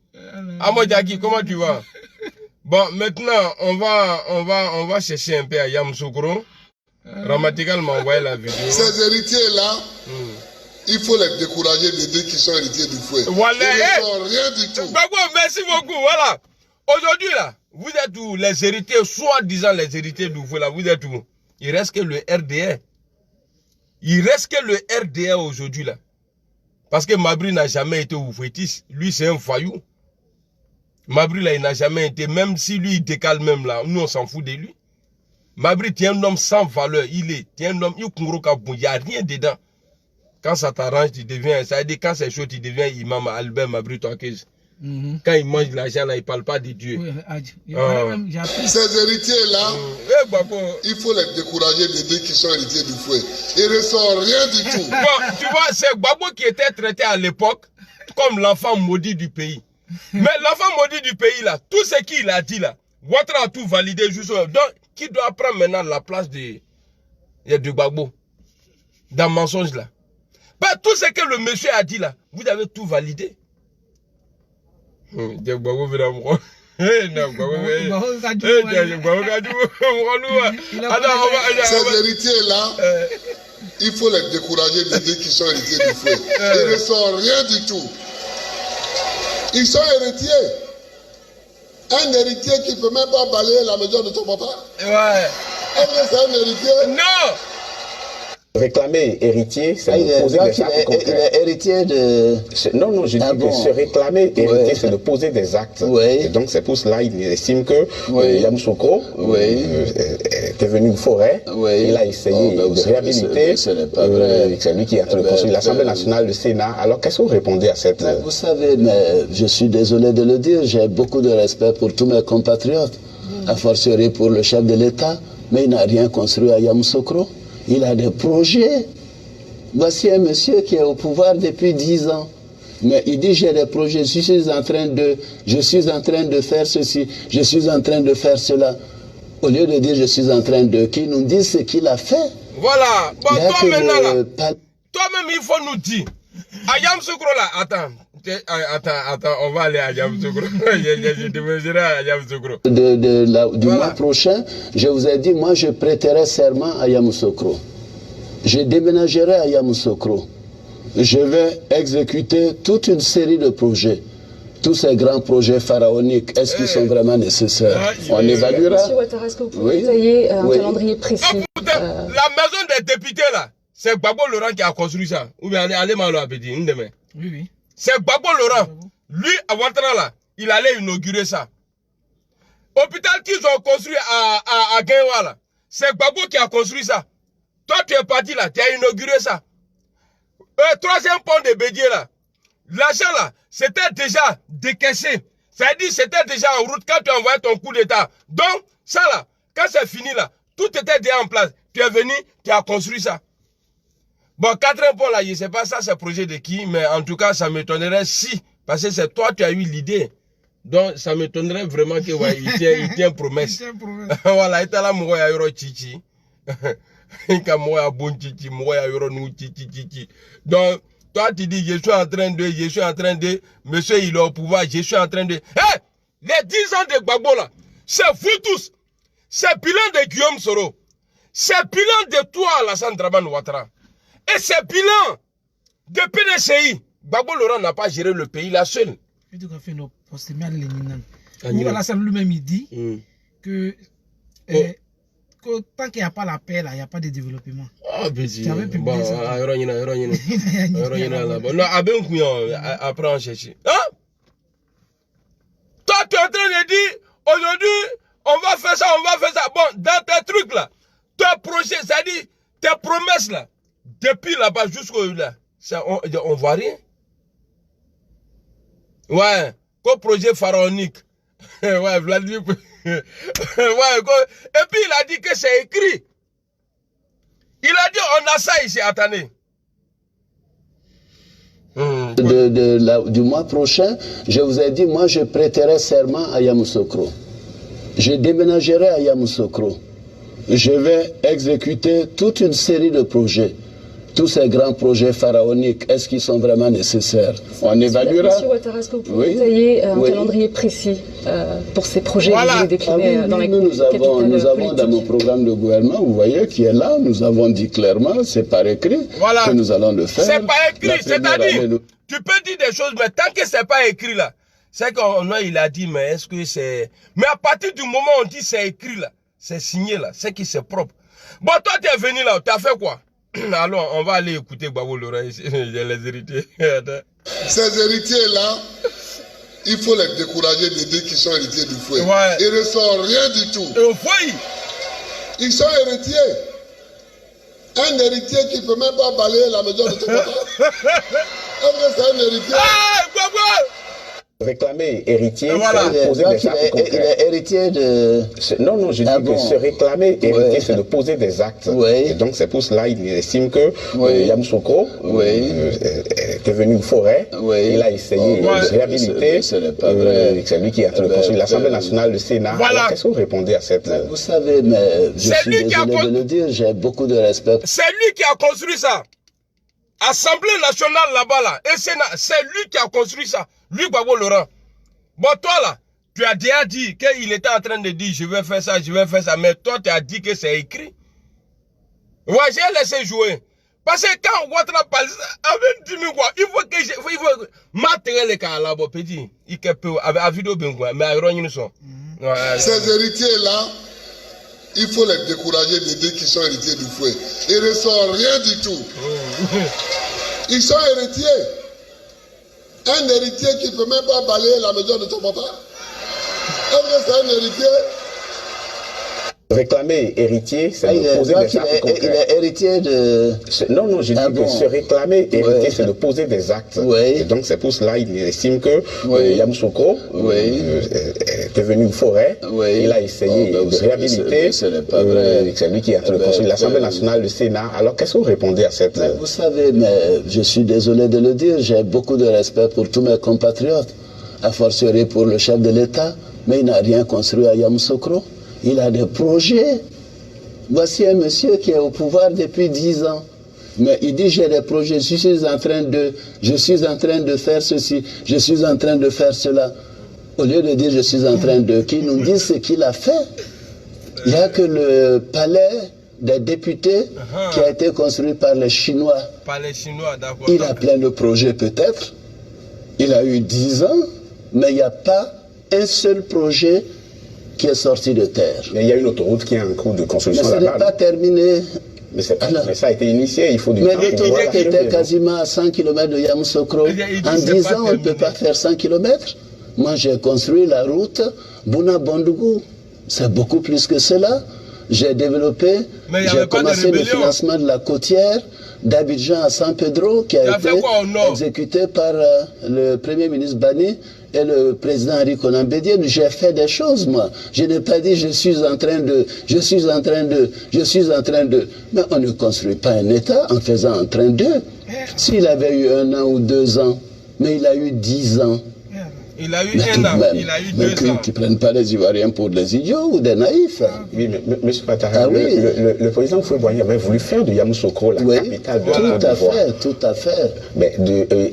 Amodjaki, comment tu vas? Bon, maintenant, on va chercher un peu à Yamoussoukro. Ramatical m'a envoyé la vidéo. Ces héritiers-là, il faut les décourager de dire qu'ils sont héritiers du fouet. Voilà. Ils ne sont rien du tout. Merci beaucoup. Voilà. Aujourd'hui, là, vous êtes où? Les héritiers, soi-disant les héritiers du fouet, là, vous êtes où? Il reste que le RDR. Il reste que le RDR aujourd'hui, là. Parce que Mabri n'a jamais été oufouettiste. Lui, c'est un voyou. Mabri, là, il n'a jamais été, même si lui, il décale même, là, nous, on s'en fout de lui. Mabri, tu es un homme sans valeur. Il est un homme, il n'y a rien dedans. Quand ça t'arrange, tu deviens, ça veut dire, quand c'est chaud, tu deviens imam Albert Mabri Touakéz. Quand il mange l'argent, là, il ne parle pas de Dieu. Oui, ces héritiers-là, il faut les décourager de dire qu'ils sont héritiers du fouet. Ils ne sont rien du tout. Bon, tu vois, c'est Gbagbo qui était traité à l'époque comme l'enfant maudit du pays. Mais l'enfant maudit du pays, là, tout ce qu'il a dit, là, Ouattara a tout validé justement. Donc, qui doit prendre maintenant la place de Gbagbo dans le mensonge, là? Bah, tout ce que le monsieur a dit, là, vous avez tout validé. Ces héritiers-là, il faut les décourager de dire qu'ils sont héritiers du fouet. Ils ne sont rien du tout. Ils sont héritiers. Un héritier qui ne peut même pas balayer la maison de ton papa. Ouais. Est-ce que c'est un héritier? Non. Réclamer héritier, c'est de poser des actes concrets. Il est héritier de... Non, je dis que se réclamer héritier, c'est de poser des actes. Et donc c'est pour cela qu'il estime que Yamoussoukro était venu une forêt, il a essayé de réhabiliter, c'est lui qui a construit l'Assemblée nationale, le Sénat. Alors qu'est-ce que vous répondez à cette... Vous savez, mais je suis désolé de le dire, j'ai beaucoup de respect pour tous mes compatriotes, a fortiori pour le chef de l'État, mais il n'a rien construit à Yamoussoukro. Il a des projets Voici un monsieur qui est au pouvoir depuis 10 ans. Mais il dit j'ai des projets, je suis en train de faire ceci, je suis en train de faire cela. Au lieu de dire je suis en train de, qu'il nous dise ce qu'il a fait. Voilà. Bon, toi maintenant là, toi-même il faut nous dire. À Yamoussoukro là, attends, on va aller à Yamoussoukro. Je déménagerai à Yamoussoukro. Du mois prochain, je vous ai dit, moi je prêterai serment à Yamoussoukro. Je déménagerai à Yamoussoukro. Je vais exécuter toute une série de projets. Tous ces grands projets pharaoniques, est-ce qu'ils sont vraiment nécessaires? On évaluera. Monsieur Ouattara, est-ce que vous pouvez détailler un calendrier précis? La maison des députés là, c'est Gbagbo Laurent qui a construit ça. Ou bien allez malo à Bédi, une demain. Oui, oui. C'est Gbagbo Laurent. Lui, à Ouattara là, il allait inaugurer ça. Hôpital qu'ils ont construit à Guinwa là, c'est Gbagbo qui a construit ça. Toi, tu es parti là, tu as inauguré ça. Troisième pont de Bédier là, l'argent là, c'était déjà décaissé. C'est-à-dire c'était déjà en route quand tu as envoyé ton coup d'état. Donc, ça là, quand c'est fini là, tout était déjà en place. Tu es venu, tu as construit ça. Bon, quatrième pont là, je ne sais pas ça, c'est projet de qui, mais en tout cas, ça m'étonnerait si, parce que c'est toi, tu as eu l'idée. Donc, ça m'étonnerait vraiment que, ouais, il tient promesse. Voilà, il est là, moi, il y a chichi. Donc, toi, tu dis, je suis en train de, monsieur, il est au pouvoir, je suis en train de. Hé! Les 10 ans de Gbagbo là, c'est vous tous. C'est bilan de Guillaume Soro. C'est bilan de toi, Alassane Dramane Ouattara. Et c'est bilan de PDCI. Gbagbo Laurent n'a pas géré le pays là seul. Alassane lui-même, il dit que tant qu'il n'y a pas la paix, là, il n'y a pas de développement. Ah, ben si. Bon, non, après on cherche. Hein? Toi, tu es en train de dire, aujourd'hui, on va faire ça, on va faire ça. Bon, dans tes trucs là, tes projets, c'est-à-dire tes promesses là, depuis là-bas jusqu'au là, on voit rien. Ouais, comme projet pharaonique. Ouais, Vladimir. Ouais, et puis il a dit que c'est écrit. Il a dit on a ça ici, attendez. Du mois prochain, je vous ai dit, moi je prêterai serment à Yamoussoukro. Je déménagerai à Yamoussoukro. Je vais exécuter toute une série de projets. Tous ces grands projets pharaoniques, est-ce qu'ils sont vraiment nécessaires? On évaluera. Monsieur Ouattara, est-ce que vous pouvez détailler un calendrier précis pour ces projets que vous voulez décliner dans les nous avons dans nos programmes de gouvernement, vous voyez, qui est là, nous avons dit clairement, c'est par écrit, que nous allons le faire. C'est pas écrit, c'est-à-dire, tu peux dire des choses, mais tant que c'est pas écrit là, c'est qu'il a dit, mais est-ce que c'est... Mais à partir du moment où on dit c'est écrit là, c'est signé là, c'est que c'est propre. Bon, toi, tu es venu là, tu as fait quoi? Alors, on va aller écouter Gbagbo Laurent, les héritiers. Ces héritiers-là, il faut les décourager de dire qu'ils sont héritiers du fouet. Ouais. Ils ne sont rien du tout. Et au fouet? Ils sont héritiers. Un héritier qui ne peut même pas balayer la maison de ton papa. Est-ce que c'est un héritier? Ah, Gbagbo! Réclamer héritier, voilà. c'est poser des actes concrets. Il est héritier de... Non, je dis que se réclamer héritier, c'est de poser des actes. Et donc c'est pour cela qu'il estime que Yamoussoukro est devenu une forêt. Il a essayé de réhabiliter. C'est lui qui a construit l'Assemblée nationale, le Sénat. Voilà. Qu'est-ce que vous répondez à cette... Vous savez, mais je suis désolé de le dire, j'ai beaucoup de respect. C'est lui qui a construit ça. Assemblée nationale là-bas, là, et Sénat, c'est lui qui a construit ça. Lui, Gbagbo Laurent. Bon, toi là, tu as déjà dit qu'il était en train de dire je vais faire ça, mais toi tu as dit que c'est écrit. Ouais, j'ai laissé jouer. Parce que quand Ouattara parle, avec 10 000 quoi, il faut que il faut matériel les cas là-bas, petit. Il peut avec vidéo bien quoi, mais avec une son. Ces héritiers là, il faut les décourager de dire qu'ils sont héritiers du fouet. Ils ne sont rien du tout. Ils sont héritiers. Un héritier qui ne peut même pas balayer la maison de ton papa. Est-ce que c'est un héritier? Réclamer héritier, c'est de poser des actes concrets. Il est héritier de... Non, non, je dis que se réclamer héritier, c'est de poser des actes. Et donc c'est pour cela qu'il estime que Yamoussoukro est venu une forêt, il a essayé de réhabiliter, c'est lui qui a construit l'Assemblée nationale, le Sénat. Alors qu'est-ce que vous répondez à cette... Vous savez, mais je suis désolé de le dire, j'ai beaucoup de respect pour tous mes compatriotes, a fortiori pour le chef de l'État, mais il n'a rien construit à Yamoussoukro. Il a des projets. Voici un monsieur qui est au pouvoir depuis 10 ans. Mais il dit j'ai des projets, je suis en train de faire ceci, je suis en train de faire cela. Au lieu de dire je suis en train de, qu'il nous dise ce qu'il a fait. Il n'y a que le palais des députés qui a été construit par les Chinois. Par les Chinois, d'accord. Il a plein de projets peut-être. Il a eu 10 ans, mais il n'y a pas un seul projet qui est sorti de terre. Mais il y a une autoroute qui est en cours de construction là-bas. Mais ce n'est pas terminé. Mais ça a été initié, il faut du temps. Mais l'autoroute était quasiment à 100 km de Yamoussoukro. En 10 ans, on ne peut pas faire 100 km. Moi, j'ai construit la route Bouna-Bondougou. C'est beaucoup plus que cela. J'ai développé, j'ai commencé le financement de la côtière d'Abidjan à San Pedro, qui a été exécuté par le Premier ministre Bani et le président Henri Konan Bédié. J'ai fait des choses, moi. Je n'ai pas dit je suis en train de. Mais on ne construit pas un État en faisant en train de. S'il avait eu 1 an ou 2 ans, mais il a eu 10 ans. Il a eu 1 an, il a eu 2 ans. Qui ne prennent pas les Ivoiriens pour des idiots ou des naïfs. Oui, mais M. Patara, le président Houphouët-Boigny avait voulu faire de Yamoussoukro la capitale de la Côte d'Ivoire. Tout à fait. Mais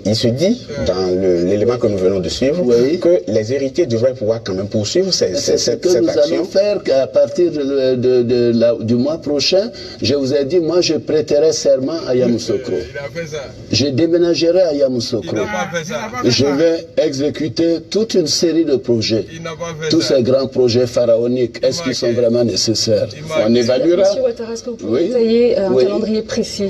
il se dit, dans l'élément que nous venons de suivre, que les héritiers devraient pouvoir quand même poursuivre cette action. C'est ce que nous allons faire qu'à partir du mois prochain, je vous ai dit, moi je prêterai serment à Yamoussoukro. Il a fait ça. Je déménagerai à Yamoussoukro. Il n'a pas fait ça. Je vais exécuter toute une série de projets. Il n'a pas fait tous ça. ces grands projets pharaoniques, est-ce qu'ils sont vraiment nécessaires? On évaluera. Monsieur Ouattara, est-ce que vous pouvez détailler un calendrier précis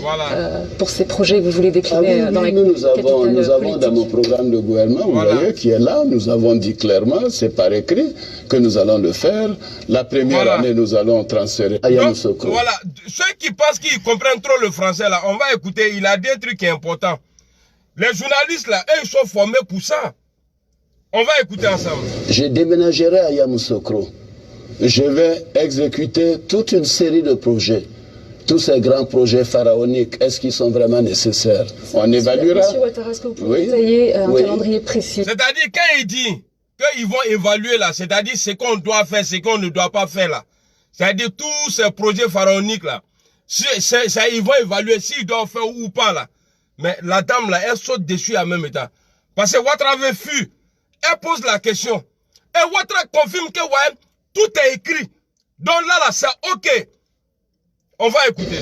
pour ces projets que vous voulez décliner dans la capitale politique? Nous avons dans mon programme de gouvernement, vous voyez, qui est là, nous avons dit clairement, c'est par écrit, que nous allons le faire. La première année, nous allons transférer à Yamoussoukro. Voilà, ceux qui pensent qu'ils comprennent trop le français, là, on va écouter, il a dit un truc important. Les journalistes, là, eux, ils sont formés pour ça. On va écouter ensemble. Je déménagerai à Yamoussoukro. Je vais exécuter toute une série de projets. Tous ces grands projets pharaoniques, est-ce qu'ils sont vraiment nécessaires? On évaluera. Monsieur Ouattara, est-ce que vous pouvez détailler un calendrier précis? C'est-à-dire, quand il dit qu'ils vont évaluer là, c'est-à-dire ce qu'on doit faire, ce qu'on ne doit pas faire là. C'est-à-dire tous ces projets pharaoniques là. Ils vont évaluer s'ils doivent faire ou pas là. Mais la dame là, elle saute dessus en même temps. Parce que Ouattara avait fui. Elle pose la question. Et Ouattara confirme que ouais, tout est écrit. Donc là, c'est OK. On va écouter.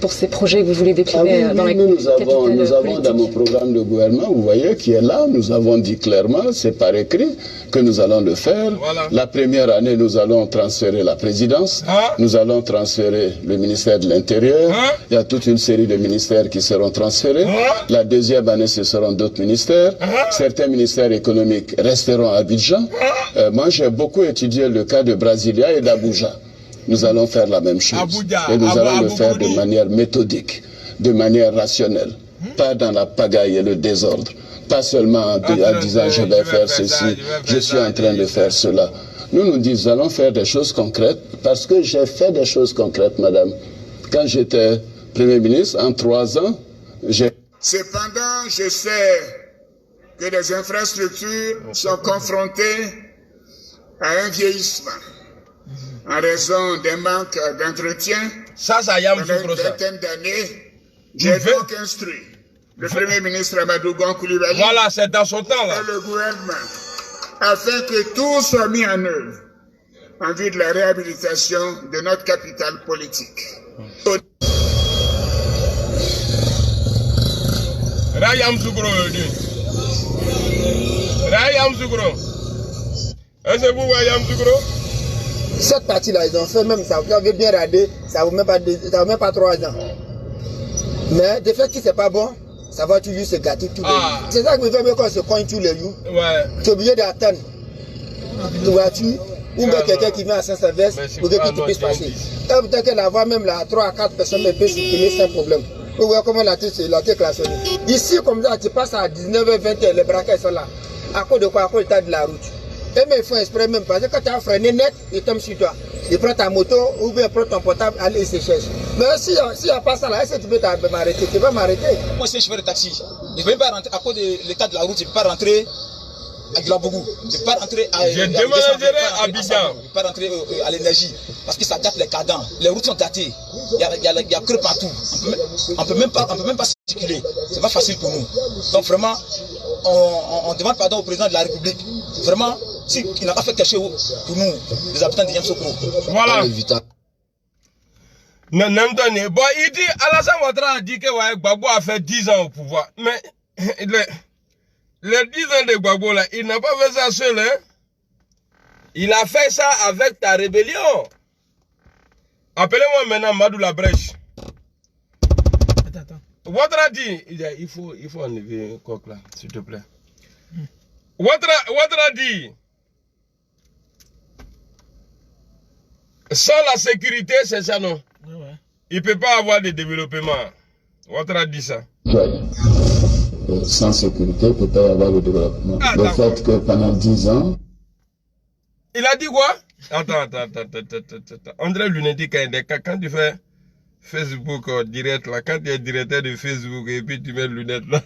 Pour ces projets que vous voulez décliner dans la capitale nous avons dans mon programme de gouvernement, vous voyez, qui est là, nous avons dit clairement, c'est par écrit, que nous allons le faire. La première année, nous allons transférer la présidence. Nous allons transférer le ministère de l'Intérieur. Il y a toute une série de ministères qui seront transférés. La deuxième année, ce seront d'autres ministères. Certains ministères économiques resteront à Abidjan. Moi, j'ai beaucoup étudié le cas de Brasilia et d'Abuja. Nous allons faire la même chose. Et nous allons le faire de manière méthodique, de manière rationnelle. Pas dans la pagaille et le désordre. Pas seulement en disant je vais faire ceci, je suis en train de faire cela. Nous allons faire des choses concrètes parce que j'ai fait des choses concrètes, madame. Quand j'étais Premier ministre, en 3 ans, j'ai... Cependant, je sais que les infrastructures sont confrontées à un vieillissement. En raison d'un manque d'entretien, pendant une vingtaine d'années, j'ai donc instruit le Premier ministre Amadou Gon Coulibaly c'est dans son temps, là. et le gouvernement, afin que tout soit mis en œuvre en vue de la réhabilitation de notre capitale politique. Rayam Zougro, Rayam Zougro. Est-ce que vous voyez Rayam Zougro? Cette partie-là, ils ont fait même, ça vous avez bien radé, ça ne vous met pas 3 ans. Mais de fait que c'est pas bon, ça va toujours se gâter tous les jours. C'est ça que vous faites quand on se cogne tous les jours. Tu es obligé d'attendre. Tu vois-tu? ou bien quelqu'un qui vient à Saint-Sylvestre, pour que tout puisse passer. Peut-être que la voie même là, 3 à 4 personnes peut circuler sans problème. Vous voyez comment la tête classonnée. Ici, comme ça, tu passes à 19h, 20h, les braquets sont là. À cause de quoi? À cause du tas de la route. Et mais il faut exprès même, parce que quand tu as freiné net, il tombe sur toi. Il prend ta moto ou bien prend ton portable, allez, il se cherche. Mais s'il n'y a pas ça là, est-ce que tu peux m'arrêter? Tu vas m'arrêter. Moi, je suis chauffeur de taxi. Je ne vais pas rentrer, à cause de l'état de la route, je ne peux pas rentrer à Glabougou. Je ne peux pas rentrer à. Je déménagerai à Abidjan. Je ne peux pas rentrer à l'énergie. Parce que ça gâte les cadans. Les routes sont gâtées. Il y a creux partout. On ne peut même pas circuler. Ce n'est pas facile pour nous. Donc vraiment, on demande pardon au président de la République. Vraiment, s'il n'a pas fait quelque chose pour nous, les habitants de Yamoussoukro. Voilà. Bon, il dit, Alassane Ouattara a dit que ouais, Gbagbo a fait 10 ans au pouvoir. Mais les 10 ans de Gbagbo là, il n'a pas fait ça seul. Hein? Il a fait ça avec ta rébellion. Appelez-moi maintenant Madou Labrèche. Attends. Ouattara dit, il faut enlever un coq là, s'il te plaît. Ouattara dit, sans la sécurité, c'est ça non? Ouais. Il ne peut pas avoir de développement. Ouattara dit ça. Sans sécurité, il ne peut pas y avoir de développement. Le fait que pendant 10 ans... Il a dit quoi? Attends. André Lunetti, quand tu fais Facebook direct, là, quand tu es directeur de Facebook et puis tu mets lunettes là,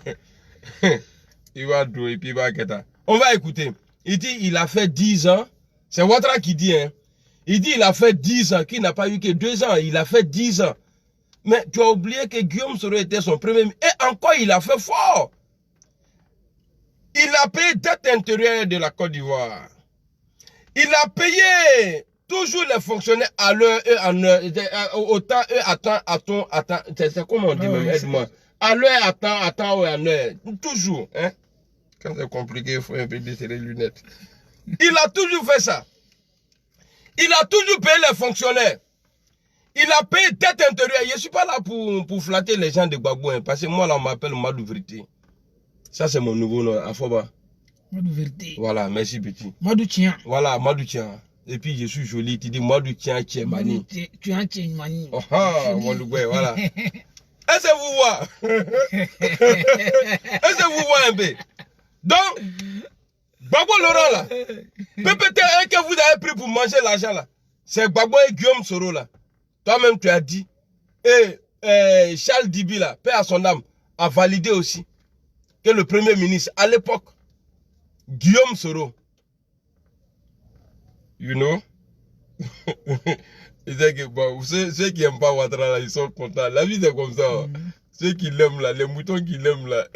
il va tout et puis il va quitter. On va écouter. Il dit il a fait 10 ans. C'est Ouattara qui dit, hein. Il dit il a fait 10 ans, qu'il n'a pas eu que 2 ans. Il a fait 10 ans. Mais tu as oublié que Guillaume Soro était son premier ministre. Et encore, il a fait fort. Il a payé dette intérieure de la Côte d'Ivoire. Il a payé toujours les fonctionnaires à l'heure et en heure. Autant eux attends. C'est comment on dit même, aide-moi. À l'heure, attends et en heure. Toujours. Hein? Quand c'est compliqué, il faut un peu baisser les lunettes. Il a toujours fait ça. Il a toujours payé les fonctionnaires. Il a payé tête intérieure. Je ne suis pas là pour flatter les gens de Gbagbo, hein, parce que moi, là, on m'appelle Madou Vérité. Ça, c'est mon nouveau nom, Afoba. Madou Vérité. Voilà, merci petit. Madou Tien. Voilà, Madou Tien. Et puis, je suis joli. Tu dis Madou Tien, Tchemani. Tu as un Tchemani. Oh, mon loué, voilà. Est-ce que vous voyez? Est-ce que vous voyez un peu? Donc, Gbagbo Laurent, là, peut-être que vous avez pris pour manger l'argent, là. C'est Gbagbo et Guillaume Soro, là. Toi-même, tu as dit. Et Charles Dibi, là, paix à son âme, a validé aussi que le premier ministre, à l'époque, Guillaume Soro, you know, il disait que, bon, ceux qui n'aiment pas Ouattara, là, ils sont contents. La vie, c'est comme ça. Ceux qui l'aiment, là, les moutons qui l'aiment, là.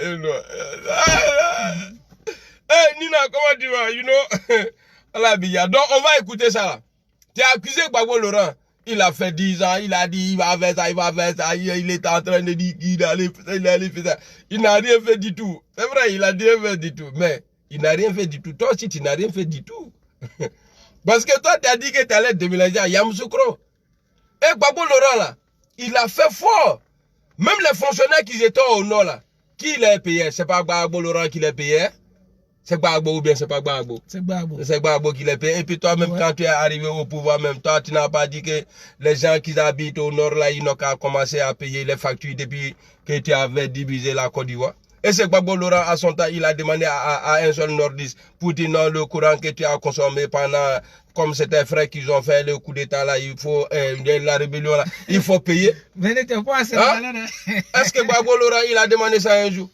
Nina, comment tu vas, you know? Donc, on va écouter ça, là. Tu as accusé Gbagbo Laurent. Il a fait 10 ans, il a dit, il va faire ça, il est en train de dire qu'il allait faire ça. Il n'a rien fait du tout. C'est vrai, il n'a rien fait du tout. Mais, il n'a rien fait du tout. Toi aussi, tu n'as rien fait du tout. Parce que toi, tu as dit que tu allais déménager à Yamoussoukro. Et Gbagbo Laurent, là, il a fait fort. Même les fonctionnaires qui étaient au nord, là, qui les payait? C'est pas Gbagbo Laurent qui les payait? C'est Gbagbo ou bien c'est pas Gbagbo? C'est Gbagbo. C'est Gbagbo qui les paye. Et puis toi-même, quand tu es arrivé au pouvoir, même toi, tu n'as pas dit que les gens qui habitent au nord, là, ils n'ont qu'à commencer à payer les factures depuis que tu avais divisé la Côte d'Ivoire. Et c'est Gbagbo Laurent, à son temps, il a demandé à un seul nordiste pour dire non, le courant que tu as consommé pendant, comme c'était frais qu'ils ont fait le coup d'état là, il faut, la rébellion là, il faut payer. Mais n'était pas assez malade. Est-ce que Gbagbo Laurent, il a demandé ça un jour?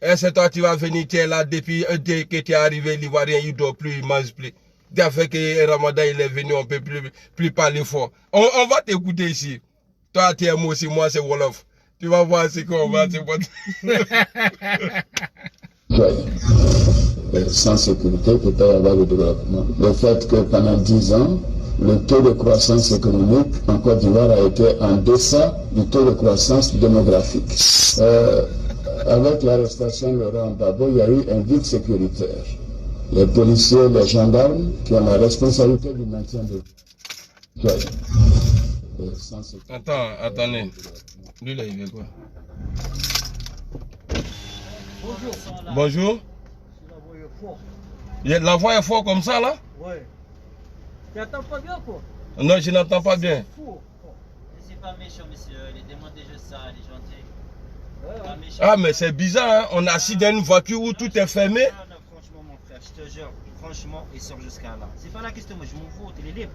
Et c'est toi, tu vas venir, tu es là depuis, dès que tu es arrivé, l'Ivoirien, il ne doit plus, il mange plus. Tu as fait que Ramadan, il est venu, on ne peut plus parler fort. On va t'écouter ici. Toi, tu es moi aussi, moi, c'est Wolof. Tu vas voir ce qu'on va te Sans sécurité, il ne peut pas y avoir de développement. Le fait que pendant 10 ans, le taux de croissance économique en Côte d'Ivoire a été en deçà du taux de croissance démographique. Avec l'arrestation de Laurent Gbagbo, il y a eu un vide sécuritaire. Les policiers, les gendarmes qui ont la responsabilité du maintien de... Attendez. Lui là, il veut quoi? Bonjour. La voix est forte comme ça là? Ouais. Tu n'entends pas bien quoi? Non, je n'entends pas bien. C'est pas méchant, monsieur. Il demande déjà ça, il est gentil. Ah, mais c'est bizarre, hein? On est assis dans une voiture où tout est fermé. Non, franchement, mon frère, je te jure, franchement, il sort jusqu'à là. C'est pas la question, moi je m'en fous, il est libre.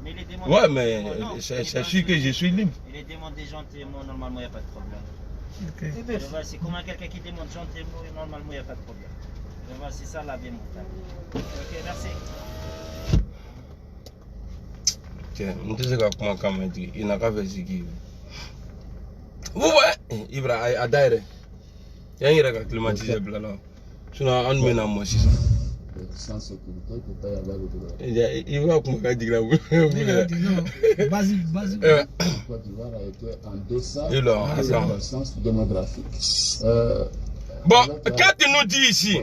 Mais il est demandé. Ouais, mais c'est sûr que je suis libre. Il est demandé gentiment, normalement, il n'y a pas de problème. Okay. C'est comme quelqu'un qui demande gentiment, normalement, il n'y a pas de problème. C'est ça la vie, mon frère. Ok, merci. Tiens, on ne sait pas comment quand même dire. Il n'a qu'à faire ce qu'il veut. Vous voyez, Ibra, à Daire. Il y a un climatisé là. Sinon, on met dans moi, c'est ça. Sans sécurité, il ne peut pas y avoir de droit. Il va comment dire là. Basique. Côte d'Ivoire a été en deçà de la croissance démographique. Bon, quand tu nous dis ici,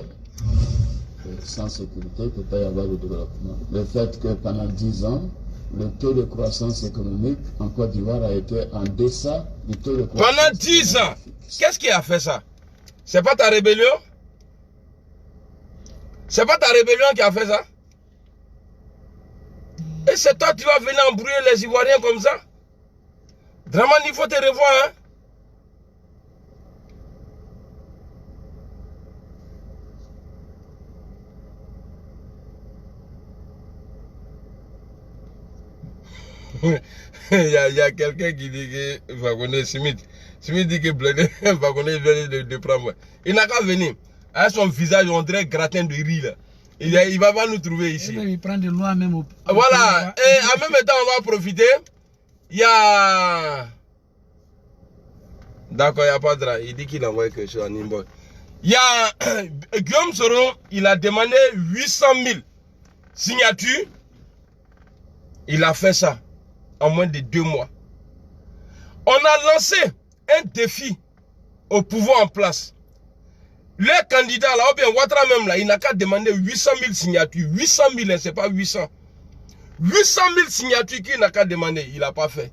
sans sécurité, il ne peut pas y avoir de développement. Le fait que pendant 10 ans, le taux de croissance économique en Côte d'Ivoire a été en deçà du taux de croissance. Pendant 10 ans, qu'est-ce qui a fait ça? C'est pas ta rébellion? C'est pas ta rébellion qui a fait ça? Et c'est toi qui vas venir embrouiller les Ivoiriens comme ça? Draman, il faut te revoir, hein? il y a quelqu'un qui dit que Wagoné Smith dit que Blende Wagoné vient de prendre. Il n'a qu'à venir. Avec son visage, on dirait gratin de riz là. Il va pas nous trouver ici. Il prend de loin même. Voilà. Et en même temps, on va profiter. Il y a... D'accord, il n'y a pas de drap. Il dit qu'il envoie quelque chose en inbox. Il y a Guillaume Soro, il a demandé 800 000 signatures. Il a fait ça en moins de 2 mois. On a lancé un défi au pouvoir en place. Les candidats là, ou bien Ouattara même là, il n'a qu'à demander 800 000 signatures. 800 000, hein, c'est pas 800. 800 000 signatures qu'il n'a qu'à demander, il n'a pas fait.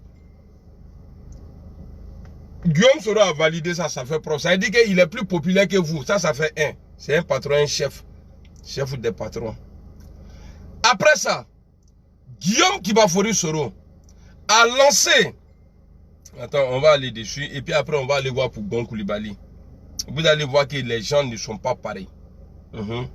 Guillaume Soro a validé ça, ça fait preuve. Ça veut dire qu'il est plus populaire que vous. Ça fait 1. C'est un patron, un chef. Chef des patrons. Après ça, Guillaume Kibafori Soro a lancé. Attends, on va aller dessus. Et puis après, on va aller voir pour Gon Coulibaly. Vous allez voir que les gens ne sont pas pareils. Il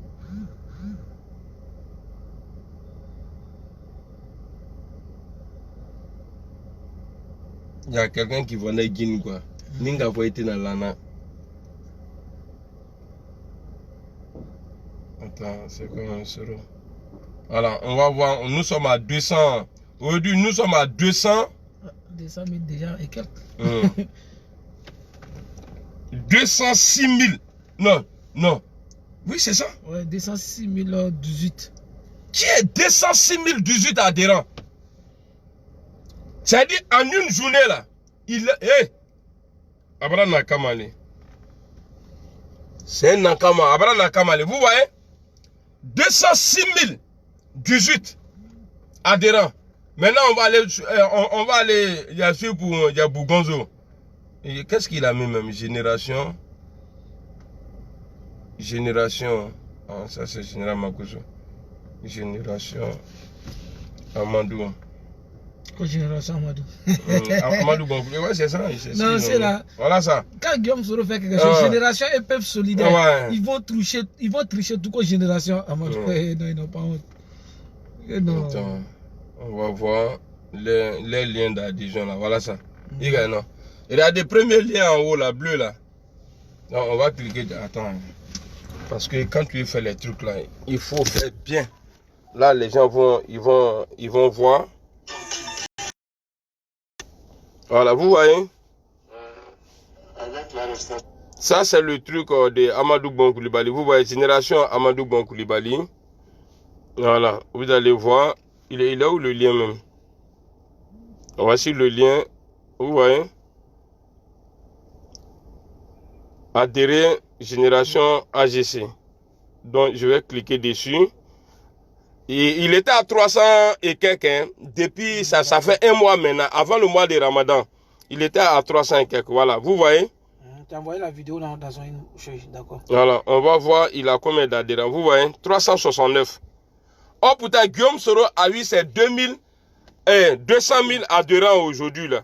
y a quelqu'un qui venait Guine quoi. Ninga va être dans l'ana. Attends, c'est quoi un Soro? Voilà, on va voir. Nous sommes à 200. Aujourd'hui, nous sommes à 200. 200 000 déjà et quelques. 206 000. Non. Oui, c'est ça. Ouais, 206 018. Qui est 206 018 adhérents? C'est-à-dire, en une journée là, il est. Abraham Nakamale. C'est un Nakama. Abraham Nakamale. Vous voyez? 206 018 adhérents. Maintenant, on va aller, il y a celui pour Bougonzo. Qu'est-ce qu'il a mis même? Génération. Ah, ça c'est Général Makuzo. Génération Amadou. Quoi, Génération Amadou? Amadou Goncoulé, ouais, c'est ça. Non, c'est là. Voilà ça. Quand Guillaume Soro fait quelque chose, Génération et peuple solidaire, ouais. ils vont tricher tout comme Génération Amadou. Non, ils n'ont pas honte. Non. Attends, on va voir les liens d'adhésion là. Voilà ça. Il y a des premiers liens en haut là, bleu là. Donc on va cliquer. Attends. Parce que quand tu fais les trucs là, il faut faire bien. Là, les gens vont voir. Voilà, vous voyez. Ça, c'est le truc de Amadou Bon Coulibaly. Vous voyez, génération Amadou Bon Coulibaly. Voilà, vous allez voir. Il est où le lien même? Voici le lien. Vous voyez. Adhérer génération AGC. Donc, je vais cliquer dessus. Et il était à 300 et quelques. Hein. Depuis, ça fait 1 mois maintenant. Avant le mois de Ramadan, il était à 300 et quelques. Voilà, vous voyez. Tu as envoyé la vidéo dans une chose, d'accord. Voilà, on va voir, il a combien d'adhérents. Vous voyez, 369. Oh putain, Guillaume Soro a eu ses 200 000 adhérents aujourd'hui là.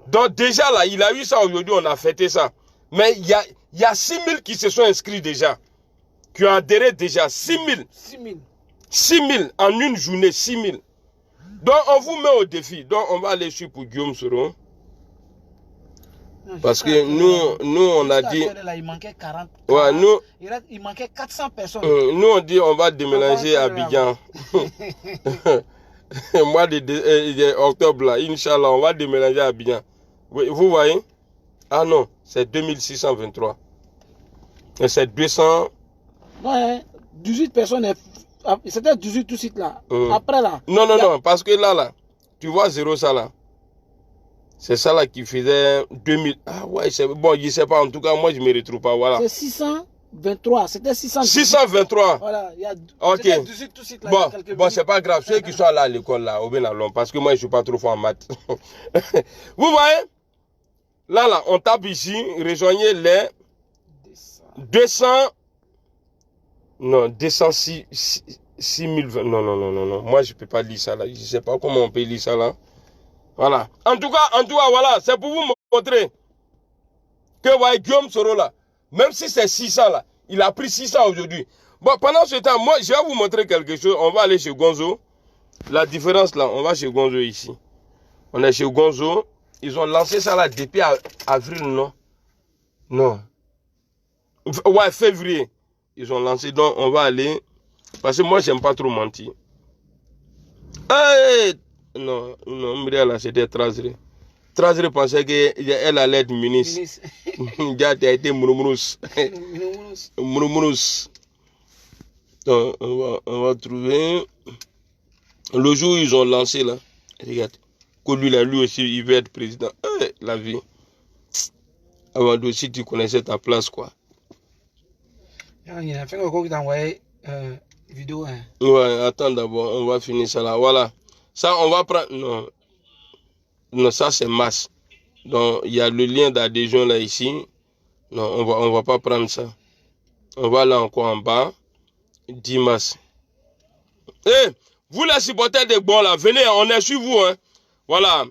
Donc déjà là, il a eu ça aujourd'hui, on a fêté ça. Mais il y a 6 000 qui se sont inscrits déjà. Qui ont adhéré déjà. 6 000. 6 000 en une journée, 6 000. Donc on vous met au défi. Donc on va aller sur pour Guillaume Soro. Parce que nous on a dit... Là, il manquait 40. Ouais, nous... Il manquait 400 personnes. Nous on dit on va déménager à Abidjan. Mois de octobre là, Inch'Allah, on va déménager à Abidjan. Vous voyez? Ah non, c'est 2623. Et c'est 200... Ouais, 18 personnes. C'était 18 tout de suite là. Après là. Non, parce que là, tu vois 0 ça là. C'est ça là qui faisait 2000. Ah ouais, bon, je sais pas, en tout cas, moi je me retrouve pas, voilà. C'est 623, c'était 623. Voilà, il y a ok. 18 tout de suite là. Bon, c'est pas grave, ceux qui sont là à l'école là, au Benalon, parce que moi je suis pas trop fort en maths. Vous voyez? Là, on tape ici, rejoignez les 200. Non, 206 020. Non. Moi, je ne peux pas lire ça là. Je ne sais pas comment on peut lire ça là. Voilà. En tout cas, voilà. C'est pour vous montrer que, voyez, Guillaume Soro là, même si c'est 600 là, il a pris 600 aujourd'hui. Bon, pendant ce temps, moi, je vais vous montrer quelque chose. On va aller chez Gonzo. La différence là, on va chez Gonzo ici. On est chez Gonzo. Ils ont lancé ça là depuis avril, non? Non. Ouais, février. Ils ont lancé, donc on va aller. Parce que moi, j'aime pas trop mentir. Hey! Non, Muriel, là, c'était Trazri. Trazri pensait qu'elle allait être ministre. Il a été Mouroumourous. Mouroumourous. Donc, on va trouver. Le jour où ils ont lancé, là, regarde, que lui aussi, il veut être président. Hey, la vie. Avant aussi, tu connaissais ta place, quoi. Il a fait encore que tu as envoyé vidéo. Hein. Ouais, attends d'abord, on va finir ça là. Voilà. Ça, on va prendre. Non, ça c'est masse. Donc, il y a le lien d'adhésion là ici. Non, on va pas prendre ça. On va là encore en bas. 10 masses. Eh, vous les supporters des bons là, venez, on est sur vous. Hein. Voilà.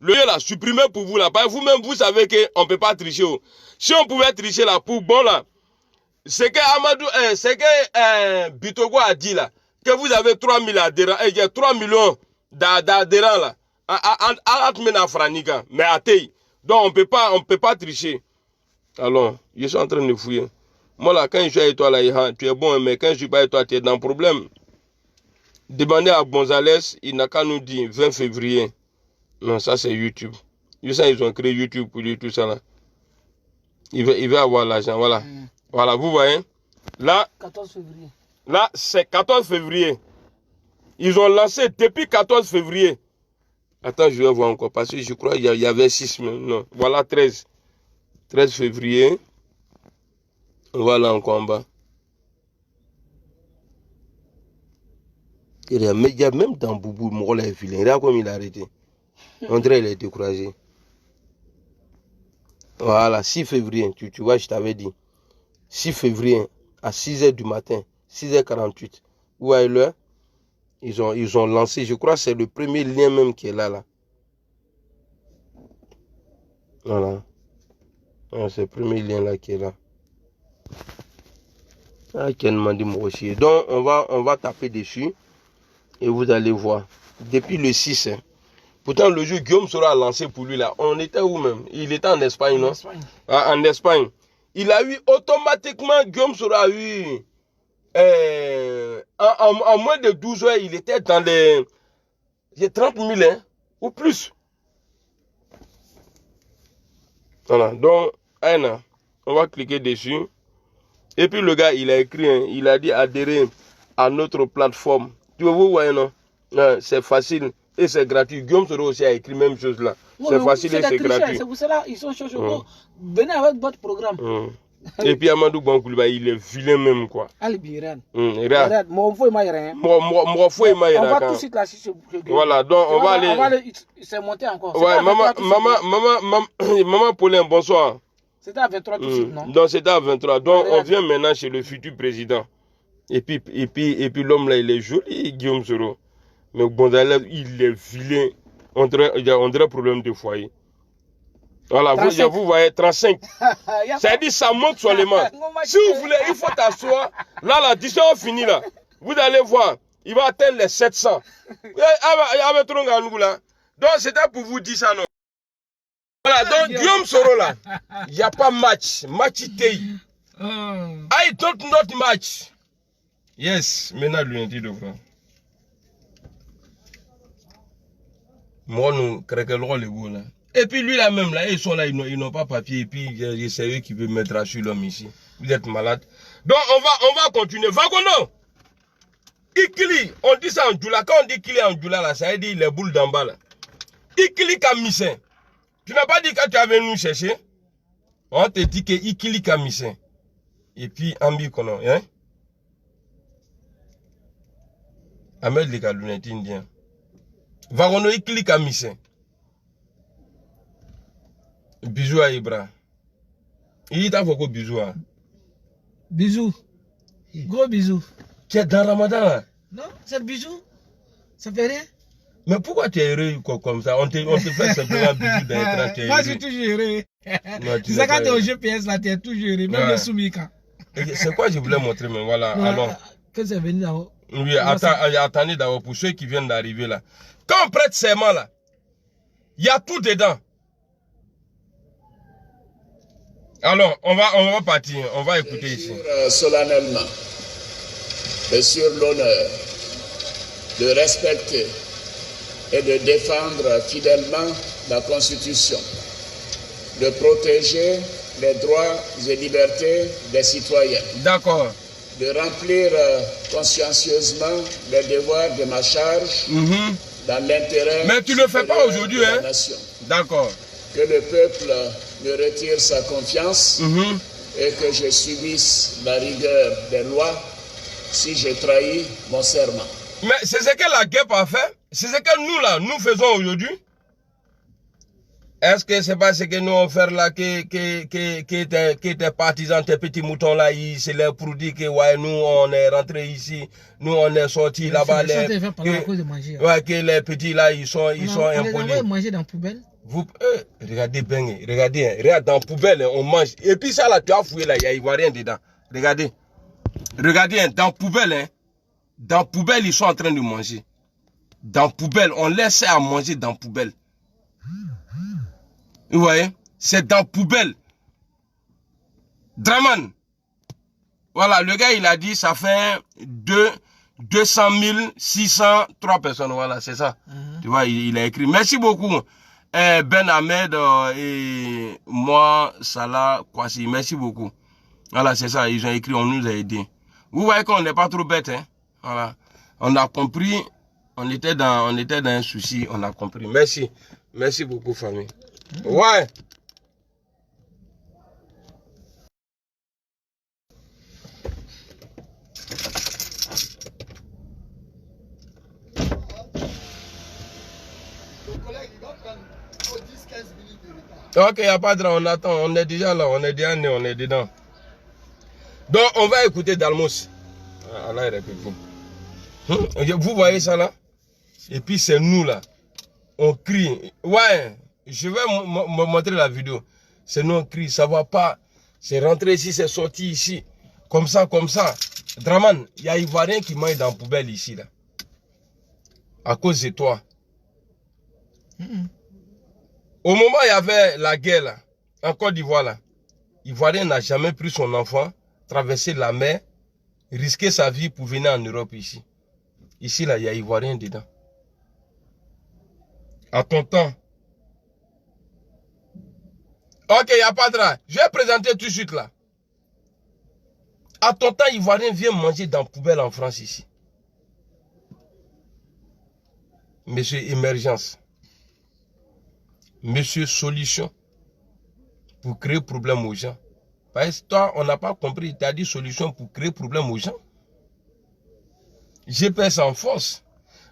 Le lien là, supprimez pour vous là. Vous-même, vous savez qu'on ne peut pas tricher. Si on pouvait tricher là, pour bon là. C'est que Amadou, c'est que Bitogo a dit là, que vous avez 3 000 adhérents, et il y a 3 millions d'adhérents là, à Franica, mais à Tei. Donc on peut pas tricher. Alors, je suis en train de fouiller. Moi là, quand je suis avec toi là, tu es bon, mais quand je suis pas avec toi, tu es dans le problème. Demandez à Gonzalez, il n'a qu'à nous dire 20 février. Non, ça c'est YouTube. Ils ont créé YouTube pour lui, tout ça là. Il va avoir l'argent, voilà. Voilà, vous voyez. Là, 14 février. Là, c'est 14 février. Ils ont lancé depuis 14 février. Attends, je vais voir encore. Parce que je crois qu'il y avait 6. Non, voilà 13. 13 février. Voilà encore en bas. Il y a même dans Boubou, Morola est vilain. Regarde comme il a arrêté. On dirait qu'il a été découragé. Voilà, 6 février. Tu vois, je t'avais dit. 6 février à 6 h du matin, 6h48. Où est l'heure? Ils ont lancé, je crois que c'est le premier lien même qui est là. Voilà. C'est le premier lien là qui est là. Donc on va taper dessus et vous allez voir. Depuis le 6. Pourtant le jour Guillaume Soro a lancé pour lui là. On était où même? Il était en Espagne, non? En Espagne. Il a eu automatiquement, Guillaume Soro a eu, en moins de 12 heures, il était dans les 30 000 hein, ou plus. Voilà, donc, on va cliquer dessus. Et puis le gars, il a écrit, hein, il a dit adhérer à notre plateforme. Tu vois, vous voyez, non? C'est facile et c'est gratuit. Guillaume Soro aussi a écrit la même chose là. C'est facile et c'est gratuit. C'est pour cela ils sont chauds. Venez avec votre programme. Et puis Amadou Bankouliba, il est vilain même quoi. Regarde. Regarde. On va tout de suite là. Voilà, donc on va aller. C'est monté encore. Ouais, maman Paulin, bonsoir. C'était à 23 tout de suite, non? Donc c'était à 23. Donc on vient maintenant chez le futur président. Et puis l'homme là, il est joli, Guillaume Soro. Mais Gonzalez, il est vilain. On dirait problème de foyer. Voilà, vous voyez, 35. C'est-à-dire, ça monte seulement. Si vous voulez, il faut t'asseoir. Là, la discussion finit là. Vous allez voir, il va atteindre les 700. Donc, c'était pour vous dire ça, non? Voilà, donc Guillaume Soro là, il n'y a pas match. Matchité. I don't not match. Yes, maintenant l'unité de France. Moi, nous, créons les goûts là. Et puis lui là même là, ils sont là, ils n'ont pas papier. Et puis c'est eux qui veulent mettre sur l'homme ici. Vous êtes malade. Donc on va continuer. Vagono! Ikili, on dit ça en djoula. Quand on dit qu'il est en djoula là, ça veut dire les boules d'en bas là. Ikili Kamissin. Tu n'as pas dit que tu avais nous chercher. On te dit que Ikili Kamissin. Et puis Ambi Kono, hein? Ahmed les Kalounetti indien. Vagono Ikili Kamissin. Bisous à Ibra. Il t'a fait quoi bisous? Bisous. Gros bisous. Tu es dans Ramadan là? Non, c'est bisous. Ça fait rien. Mais pourquoi tu es heureux comme ça? On te fait simplement bisous dans l'écran. Moi, je suis toujours heureux. Tu sais, quand tu es au GPS là, tu es toujours heureux. Même le Soumika. C'est quoi je voulais montrer, mais voilà. Alors. Que c'est venu d'abord. Oui, attendez d'abord pour ceux qui viennent d'arriver là. Quand on prête serment là, il y a tout dedans. Alors, on va partir, on va écouter ici. Solennellement et sur l'honneur de respecter et de défendre fidèlement la Constitution, de protéger les droits et libertés des citoyens. D'accord. De remplir consciencieusement les devoirs de ma charge dans l'intérêt Mais tu ne le fais pas aujourd'hui, hein? D'accord. Que le peuple me retire sa confiance et que je subisse la rigueur des lois si je trahis mon serment. Mais c'est ce que la guerre a fait. C'est ce que nous là, nous faisons aujourd'hui. Est-ce que c'est pas ce que nous on fait là que tes partisans, tes petits moutons là, c'est leur pour dire que ouais, nous on est rentré ici, nous on est sorti là-bas. Que les petits là, ils sont impolis. On manger dans la poubelle. Vous, regardez bien, regarde dans la poubelle, on mange. Et puis ça là, tu as fouillé là, il n'y a rien dedans. Regardez, dans la poubelle, hein, dans la poubelle, ils sont en train de manger. Dans la poubelle, on laisse à manger dans la poubelle. Vous voyez, c'est dans la poubelle. Draman. Voilà, le gars, il a dit, ça fait 200 603 personnes. Voilà, c'est ça. Tu vois, il a écrit. Merci beaucoup. Ben Ahmed et moi, Salah Kwasi. Merci beaucoup. Voilà, c'est ça. Ils ont écrit, on nous a aidés. Vous voyez qu'on n'est pas trop bête, hein. Voilà. On a compris. On était dans un souci. On a compris. Merci. Merci beaucoup, famille. Ouais. Ok, il n'y a pas de drame, on attend, on est déjà là, on est déjà né, on est dedans. Donc, on va écouter Dalmos. Allah répète. Vous voyez ça là? Et puis c'est nous là. On crie. Ouais, je vais me montrer la vidéo. C'est nous, on crie, ça va pas. C'est rentré ici, c'est sorti ici. Comme ça, comme ça. Draman, il y a Ivoirien qui mange dans la poubelle ici là. À cause de toi. Au moment où il y avait la guerre là, en Côte d'Ivoire là, Ivoirien n'a jamais pris son enfant, traverser la mer, risquer sa vie pour venir en Europe ici. Ici là, il y a Ivoirien dedans. À ton temps. Ok, il n'y a pas de drame. Je vais présenter tout de suite là. À ton temps, Ivoirien vient manger dans la poubelle en France ici. Monsieur Émergence. Monsieur Solution. Pour créer problème aux gens. Parce que toi, on n'a pas compris. Tu as dit solution pour créer problème aux gens. GPS en force.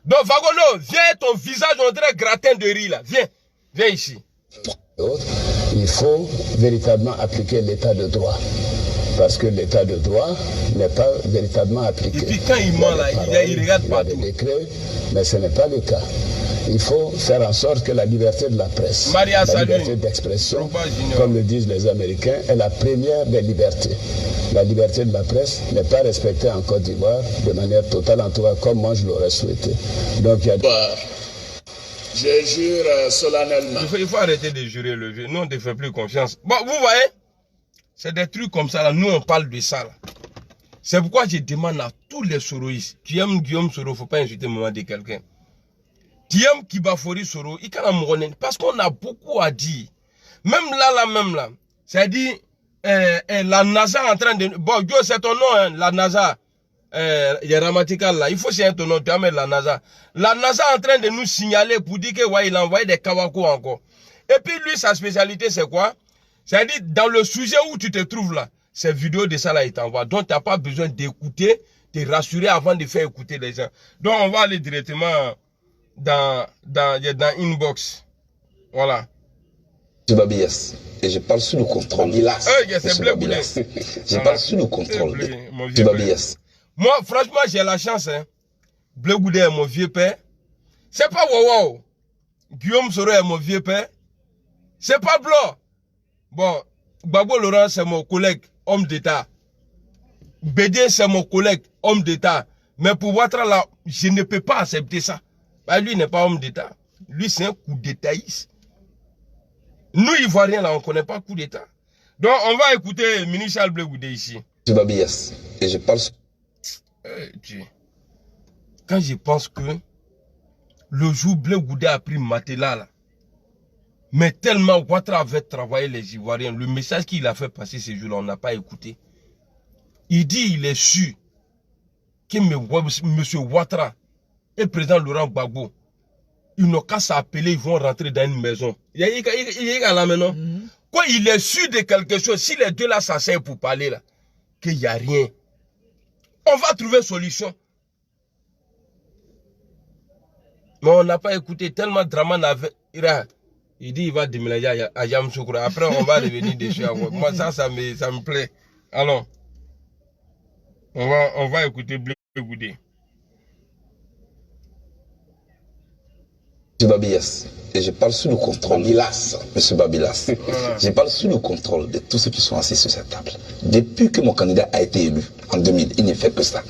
Donc, Vagono, viens, ton visage, on dirait gratin de riz là. Viens, viens ici. Il faut véritablement appliquer l'état de droit. parce que l'état de droit n'est pas véritablement appliqué. Et puis quand il ment là, il regarde pas tout. Décrets, mais ce n'est pas le cas. Il faut faire en sorte que la liberté de la presse, la liberté d'expression, comme le disent les Américains, est la première des libertés. La liberté de la presse n'est pas respectée en Côte d'Ivoire de manière totale, en tout cas comme moi je l'aurais souhaité. Donc il y a... Je jure solennellement. Il faut arrêter de jurer le jeu. Nous, on ne te fait plus confiance. Bon, vous voyez, c'est des trucs comme ça. Là. Nous, on parle de ça. C'est pourquoi je demande à tous les soroïstes. Tu aimes Guillaume Soro, il ne faut pas insulter maman de quelqu'un. Tu aimes Kibafori Soro, il can me parce qu'on a beaucoup à dire. Même là. C'est-à-dire, la NASA en train de... Bon, Dieu, c'est ton nom, hein, la NASA. Il y a grammatical là. Il faut signer ton nom, tu vas mettre la NASA. La NASA est en train de nous signaler pour dire que ouais, il a envoyé des Kawako encore. Et puis lui, sa spécialité, c'est quoi? C'est-à-dire, dans le sujet où tu te trouves là, ces vidéos de ça là, il t'envoie. Donc, tu n'as pas besoin d'écouter, de rassurer avant de faire écouter les gens. Donc, on va aller directement dans Inbox. Voilà. Je Babias. Et je parle sous le contrôle. Je parle sous le contrôle de Babias. Moi, franchement, j'ai la chance. Hein. Bleu Goudé est mon vieux père. C'est pas Waouh. Guillaume Soro est mon vieux père. C'est pas Blanc. Bon, Gbagbo Laurent, c'est mon collègue, homme d'État. Bédé, c'est mon collègue, homme d'État. Mais pour Ouattara, là, je ne peux pas accepter ça. Bah, lui n'est pas homme d'État. Lui, c'est un coup d'Étaïste. Nous, Ivoiriens, là, on ne connaît pas coup d'État. Donc, on va écouter Minichal Bleu Goudé ici. Je Babias. Et je parle... Quand je pense que le jour Bleu Goudé a pris Matela là, mais tellement Ouattara avait travaillé les Ivoiriens, le message qu'il a fait passer ce jour-là, on n'a pas écouté. Il dit il est sûr que M. Ouattara et président Laurent Gbagbo, ils n'ont qu'à s'appeler, ils vont rentrer dans une maison. Il y a là maintenant. Quand il est sûr de quelque chose, si les deux là s'asseyent pour parler là, qu'il n'y a rien. On va trouver solution. Mais on n'a pas écouté tellement Draman avait... Il dit il va déménager à Yamsoukro. Après on va revenir dessus. Moi ça me plaît. Alors, on va écouter Bleu Goudé. M. Babias, et je parle sous le contrôle. Babilas. M. Babilas. Voilà. Je parle sous le contrôle de tous ceux qui sont assis sur cette table. Depuis que mon candidat a été élu en 2000, il ne fait que ça.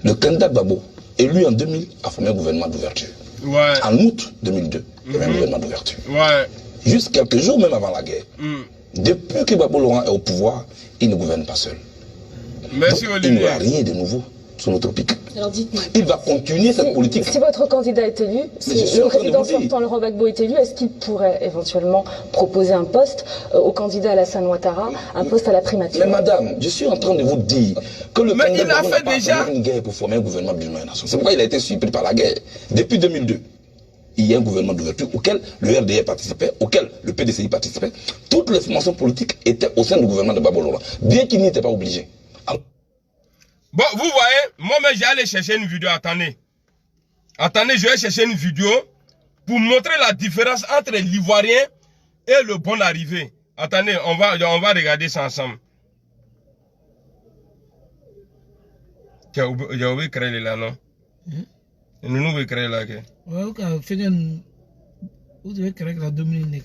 Le candidat Gbagbo, élu en 2000, a formé un gouvernement d'ouverture. Ouais. En août 2002, il y avait un gouvernement d'ouverture. Ouais. Juste quelques jours même avant la guerre. Depuis que Gbagbo Laurent est au pouvoir, il ne gouverne pas seul. Merci Olivier. Il n'y aura rien de nouveau sur notre pic. Alors il va continuer cette politique. Si votre candidat est élu, si le président sortant Laurent Gbagbo est élu, est-ce qu'il pourrait éventuellement proposer un poste au candidat Alassane Ouattara, un poste à la primature? Mais madame, je suis en train de vous dire que le candidat n'a pas fait une guerre pour former un gouvernement d'une nation. C'est pourquoi il a été surpris par la guerre. Depuis 2002, il y a un gouvernement d'ouverture auquel le RDR participait, auquel le PDCI participait. Toutes les formations politiques étaient au sein du gouvernement de Gbagbo Laurent, bien qu'il n'y était pas obligé. Alors... Bon, vous voyez, moi-même, j'ai allé chercher une vidéo. Attendez. Attendez, je vais chercher une vidéo pour montrer la différence entre l'Ivoirien et le bon arrivé. Attendez, on va regarder ça ensemble. Tu as oublié créer là, non? Nous nous créer là, ok? Ouais, ok, vous devez créer la Dominique.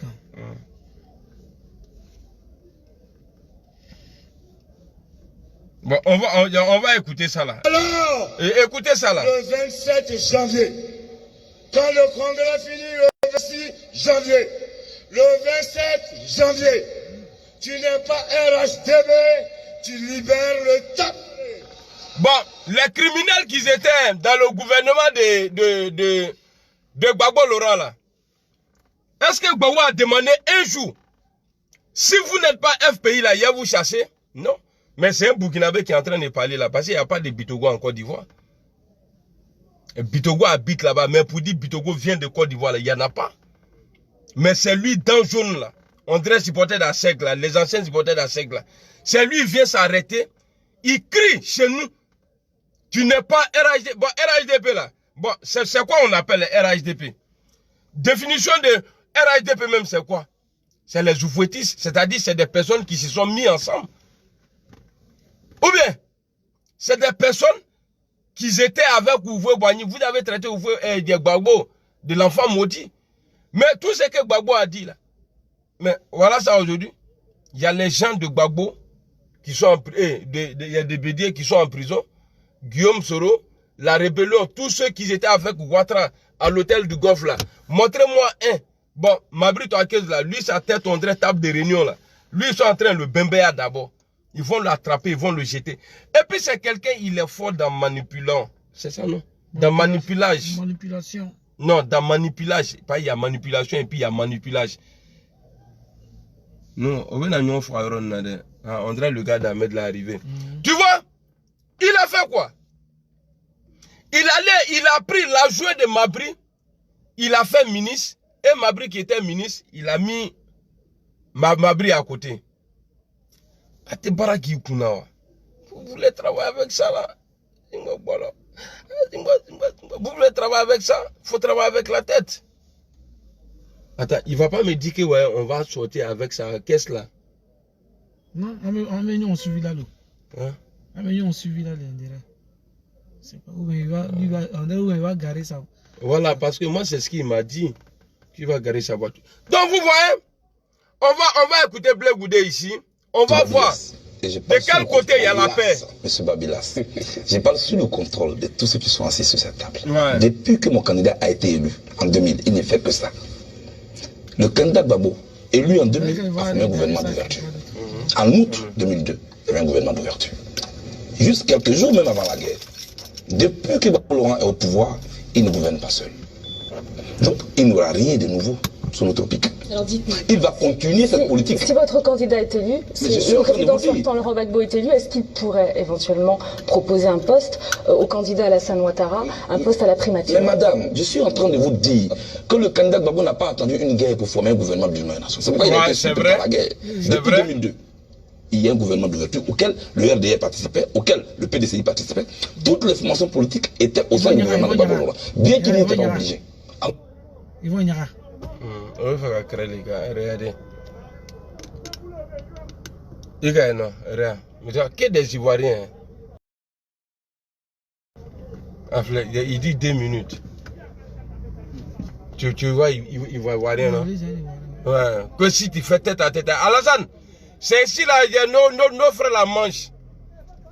Bon, on va écouter ça là. Alors, écoutez ça là. Le 27 janvier, quand le congrès finit le 26 janvier, le 27 janvier, tu n'es pas RHDB, tu libères le TAP. Bon, les criminels qui étaient dans le gouvernement de Gbagbo Laurent là, est-ce que Gbagbo a demandé un jour, si vous n'êtes pas FPI là, il va vous chasser? Non. Mais c'est un Burkinabé qui est en train de parler là, parce qu'il n'y a pas de Bitogo en Côte d'Ivoire. Bitogo habite là-bas, mais pour dire Bitogo vient de Côte d'Ivoire, il n'y en a pas. Mais c'est lui dans jaune là, on dirait supporter d'ASEC là, les anciens supporters d'ASEC là. C'est lui qui vient s'arrêter, il crie chez nous, tu n'es pas RHDP. Bon, RHDP là, bon, c'est quoi on appelle les RHDP? Définition de RHDP même c'est quoi? C'est les oufouettistes, c'est-à-dire c'est des personnes qui se sont mis ensemble Ou bien, c'est des personnes qui étaient avec Ouvoué Boigny. Vous avez traité Ouvoué Gbagbo de l'enfant maudit. Mais tout ce que Gbagbo a dit là, mais voilà ça aujourd'hui. Il y a les gens de Gbagbo qui sont il y a des bédiers qui sont en prison. Guillaume Soro, la rébellion, tous ceux qui étaient avec Ouattara à l'hôtel du Golfe là. Montrez-moi un. Bon, Mabri Touakez là, lui sa tête on dirait table de réunion là. Lui ils sont en train de le bembéa d'abord. Ils vont l'attraper, ils vont le jeter. Et puis c'est quelqu'un, il est fort dans manipulant. C'est ça non? Dans manipulage. Manipulation. Non, dans manipulage. Pas il y a manipulation et puis il y a manipulage. Non, on dirait le gars d'Ahmed là arrivé. Tu vois? Il a fait quoi? Il a pris la jouée de Mabri. Il a fait ministre. Et Mabri qui était ministre, il a mis Mabri à côté. Vous voulez travailler avec ça là? Vous voulez travailler avec ça? Il faut travailler avec la tête. Attends, il ne va pas me dire que ouais, on va sortir avec sa caisse là. Non, on suivi là. Hein? On suivi là, c'est pas où il va garer ça. Voilà, parce que moi c'est ce qu'il m'a dit. Tu vas garer sa voiture. Donc vous voyez, on va écouter Blé Goudé ici. On va voir de quel côté il y a la paix. Monsieur Babilas, je parle sous le contrôle de tous ceux qui sont assis sur cette table. Ouais. Depuis que mon candidat a été élu en 2000, il ne fait que ça. Le candidat Gbagbo, élu en 2000, a formé un gouvernement d'ouverture. En août 2002, il y avait un gouvernement d'ouverture. Juste quelques jours même avant la guerre, depuis que Gbagbo Laurent est au pouvoir, il ne gouverne pas seul. Donc, il n'y aura rien de nouveau sur notre pic. Alors dites-moi. Il va continuer cette politique. Si votre candidat est élu, si le président sortant Laurent Gbagbo est élu, est-ce qu'il pourrait éventuellement proposer un poste au candidat Alassane Ouattara, un poste à la primature? Mais madame, je suis en train de vous dire que le candidat Gbagbo n'a pas attendu une guerre pour former un gouvernement d'une nation. C'est pourquoi il a été surpris par la guerre. Depuis 2002, il y a un gouvernement d'ouverture auquel le RDR participait, auquel le PDCI participait. Toutes les formations politiques étaient au sein du gouvernement de Gbagbo Laurent, bien qu'ils n'étaient pas obligés. Ils vont y aller. On va créer les gars, regardez. Les gars, non, regarde. Mais que des Ivoiriens. Il dit 2 minutes. Tu vois, il va Ivoirien, non? Ouais. Que si tu fais tête à tête. Alassane, c'est ici là, il y a nos frères la mangent.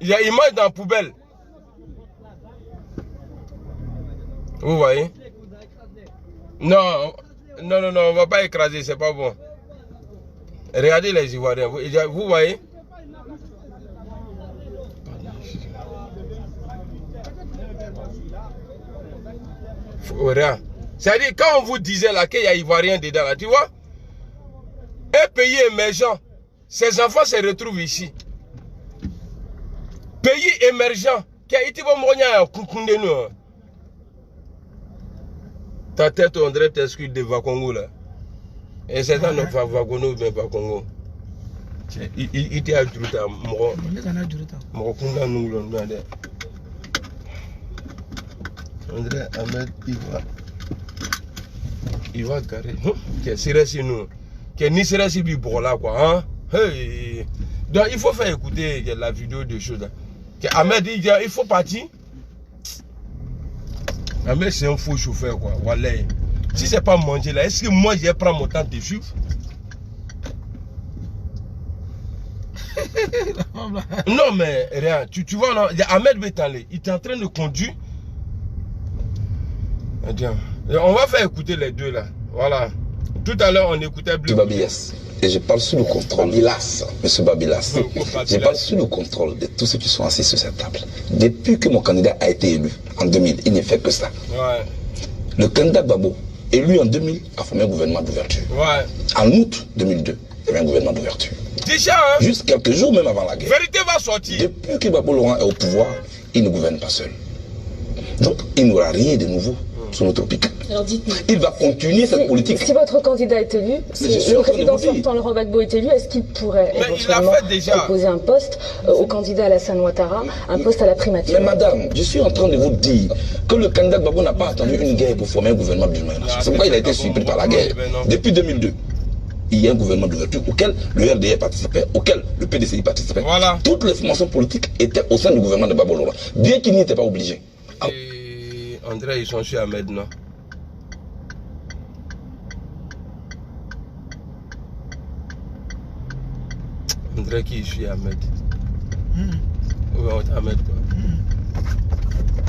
Ils mangent dans la poubelle. Vous voyez? Non, on ne va pas écraser, c'est pas bon. Regardez les Ivoiriens, vous voyez? Regarde. C'est-à-dire, quand on vous disait là qu'il y a Ivoiriens dedans, là, tu vois? Un pays émergent, ses enfants se retrouvent ici. Pays émergent, qui a été bon, ta tête, on dirait t'excuse de Vakongo là. Et c'est ça notre Vakongo, mais Vakongo. Il t'a ajouté à moi. On dirait Ahmed, il va garer. Qu'est-ce que c'est nous? Qu'est-ce que c'est pour là quoi? Hey. Donc il faut faire écouter la vidéo de choses là. Ahmed dit il faut partir. Mais c'est un faux chauffeur quoi. Voilà. Si c'est pas manger là, est-ce que moi je vais prendre mon temps de suivre? Non mais rien. Tu vois là, Ahmed Betale, il est en train de conduire. On va faire écouter les deux là. Voilà. Tout à l'heure on écoutait Bleu. Babilas. Et je parle sous le contrôle. Babilas, monsieur Babilas. Je parle sous le contrôle de tous ceux qui sont assis sur cette table. Depuis que mon candidat a été élu en 2000, il ne fait que ça. Ouais. Le candidat Gbagbo, élu en 2000, a formé un gouvernement d'ouverture. Ouais. En août 2002, il y avait un gouvernement d'ouverture. Déjà, hein? Juste quelques jours même avant la guerre. Vérité va sortir. Depuis que Gbagbo Laurent est au pouvoir, il ne gouverne pas seul. Donc, il n'y aura rien de nouveau sur notre pic. Alors dites-moi. Il va continuer cette politique. Si votre candidat est élu, si le président sortant Laurent Gbagbo est élu, est-ce qu'il pourrait éventuellement proposer un poste au candidat Alassane Ouattara, un poste à la primature? Mais madame, je suis en train de vous dire que le candidat Gbagbo n'a pas attendu une guerre pour former un gouvernement d'une nation. C'est pourquoi il a été surpris par la guerre. Depuis 2002, il y a un gouvernement d'ouverture auquel le RDR participait, auquel le PDCI participait. Voilà. Toutes les formations politiques étaient au sein du gouvernement de Baba Laurent, bien qu'ils n'y étaient pas obligés. Et André, ils sont chez Ahmed, non? André qui est chez Ahmed. Oui, Ahmed quoi.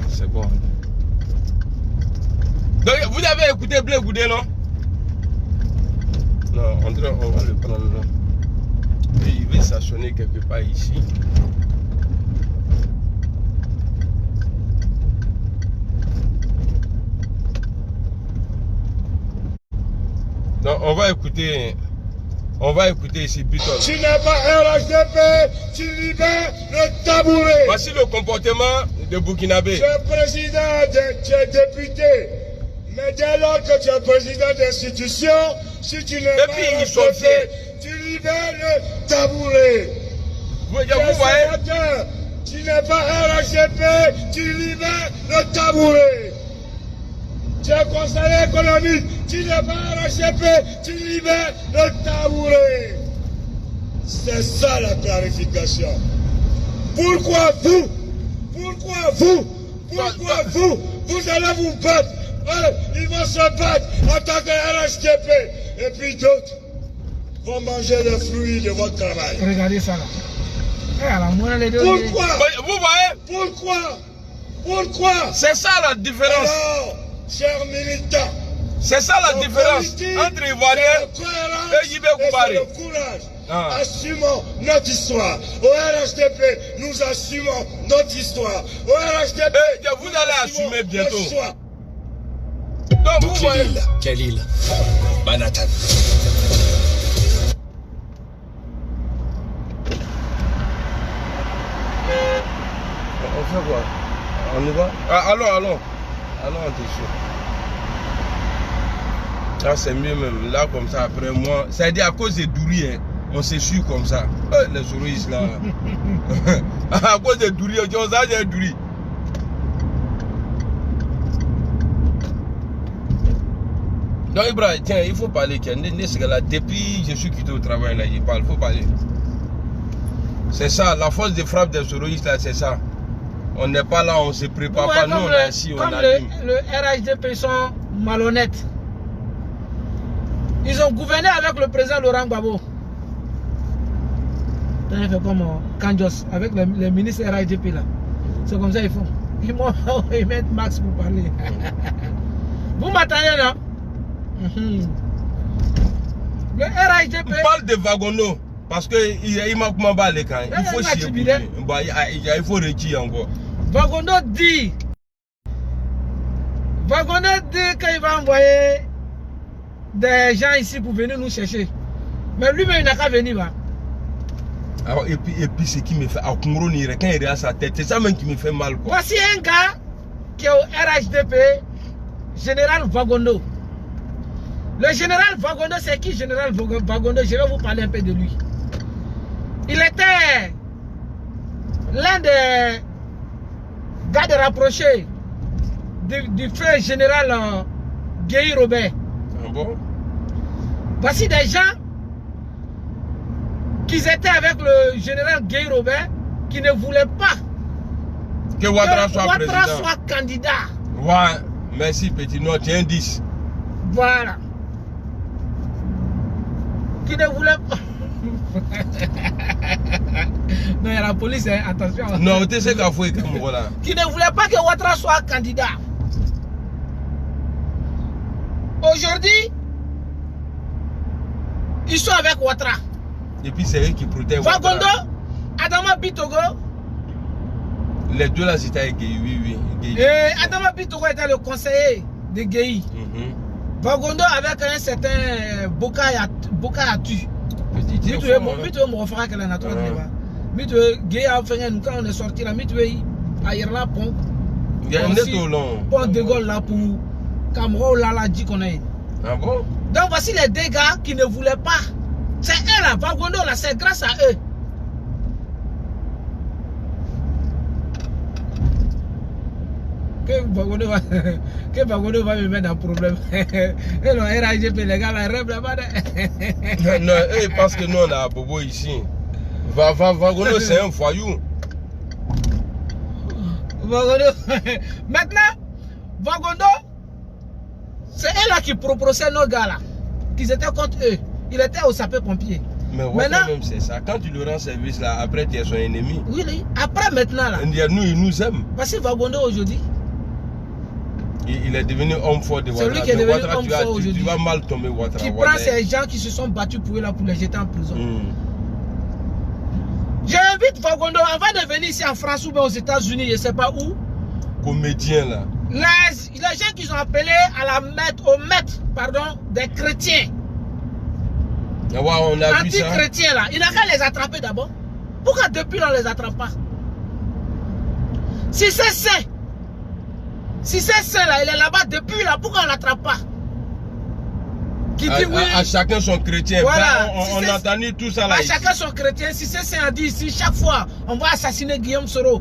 C'est bon. Donc, vous avez écouté Blé Goudé, non? Non, André, on va le prendre là. Et il va stationner quelque part ici. Non, on va écouter ici plutôt. Tu n'es pas un HDP, tu libères le tabouret. Voici le comportement de Burkinabé. Tu es président, tu es député. Mais dès lors que tu es président d'institution, si tu n'es pas un HDP, tu libères le tabouret. Vous voyez? Sénateur, tu n'es pas un HDP, tu libères le tabouret. Tu es conseiller économique, tu n'es pas un HDP, tu libères le tabouret. C'est ça la clarification. Pourquoi vous? Vous allez vous battre. Ils vont se battre en tant que RHDP. Et puis d'autres vont manger les fruits de votre travail. Regardez ça là. Pourquoi? Vous voyez? Pourquoi? C'est ça la différence. Alors, chers militants, c'est ça la différence entre Ivoirien et Yibé Koubaré. Le courage. Assumons notre histoire. Au RHDP, nous assumons notre histoire. Au RHDP, vous allez assumer bientôt. Donc, quelle île? Manhattan. On fait quoi? On y va? Allons, on t'est sûr. Là, c'est mieux même. Là, comme ça, après moi. Ça veut dire à cause des douris, hein, on s'est su comme ça. Les souris, là. À cause des douris, on dit, on s'est des douris. Donc, Ibrahim, tiens, il faut parler. Depuis je suis quitté au travail, là, il parle, il faut parler. C'est ça, la force de frappe des souris, là, c'est ça. On n'est pas là, on se prépare pas. Nous, on est assis, on allume. Le RHDP sont malhonnêtes. Ils ont gouverné avec le président Laurent Gbagbo. Ils fait comme Kandios avec les ministres RHDP là. C'est comme ça ils font. Ils mettent Max pour parler. Vous m'attendez là? Le RHDP. On parle de Vagondo parce qu'il m'a comment parler quand il faut chier. Il faut retirer encore. Vagondo dit quand il va envoyer des gens ici pour venir nous chercher. Mais lui-même il n'a qu'à venir là. Alors, et puis ce qui me fait à Kongro quand il est à sa tête, c'est ça même qui me fait mal quoi. Voici un gars qui est au RHDP, général Vagondo. Le général Vagondo, c'est qui général Vagondo? Je vais vous parler un peu de lui. Il était l'un des gardes rapprochés du frère général Guéhi Robert. Ah bon? Voici des gens qui étaient avec le général Guéhi Robert qui ne voulaient pas que Ouattara soit candidat. Ouais, merci petit, non, tu es un 10. Voilà. Qui ne voulait pas. Non, il y a la police, hein, attention. Non, tu sais qu'il faut comme voilà. Qui ne voulait pas que Ouattara soit candidat. Aujourd'hui, ils sont avec Ouattara. Et puis c'est eux qui protègent Ouattara. Vagondo, Adama Bitogo. Les deux là c'était avec Guéhi, oui. Et Adama Bitogo était le conseiller de Guéhi. Vagondo avec un certain Bokayatu. Quand on est sorti là, là, pont. Il y a un net au long. Pont de Gaulle là pour Cameroun là, là, dit qu'on est. Ah bon? Donc voici les dégâts qui ne voulaient pas. C'est eux là, Vagondo là, c'est grâce à eux. que Vagondo va me mettre dans problème. Et le RAGP, les gars, la rêve là-bas. Non, parce que nous, on a Bobo ici. Vagondo, c'est un voyou. Vagondo. Maintenant, Vagondo, c'est eux là qui proposait nos gars là. Qu'ils étaient contre eux. Il était au sapeur-pompier. Mais maintenant, même c'est ça. Quand tu lui rends service là, après tu es son ennemi. Oui, après maintenant là. Nous, il nous aime. Parce que Vagondo aujourd'hui. Il est devenu homme fort de Ouattara. C'est lui qui est devenu homme fort aujourd'hui. Tu vas mal tomber Ouattara. Qui prend ces gens qui se sont battus pour eux là pour les jeter en prison. J'invite Vagondo avant de venir ici en France ou bien aux États-Unis, je ne sais pas où. Comédien là. Les gens qui ont appelé à au maître, pardon, des chrétiens. Ouais, on a vu ça. Anti-chrétiens là, il n'a qu'à les attraper d'abord. Pourquoi depuis là on les attrape pas? Si c'est ça là, il est là-bas depuis là, pourquoi on l'attrape pas? Qui dit oui. À chacun son chrétien. Voilà. On a entendu tout ça là. À chacun son chrétien. Si c'est ça, on dit ici, chaque fois, on va assassiner Guillaume Soro.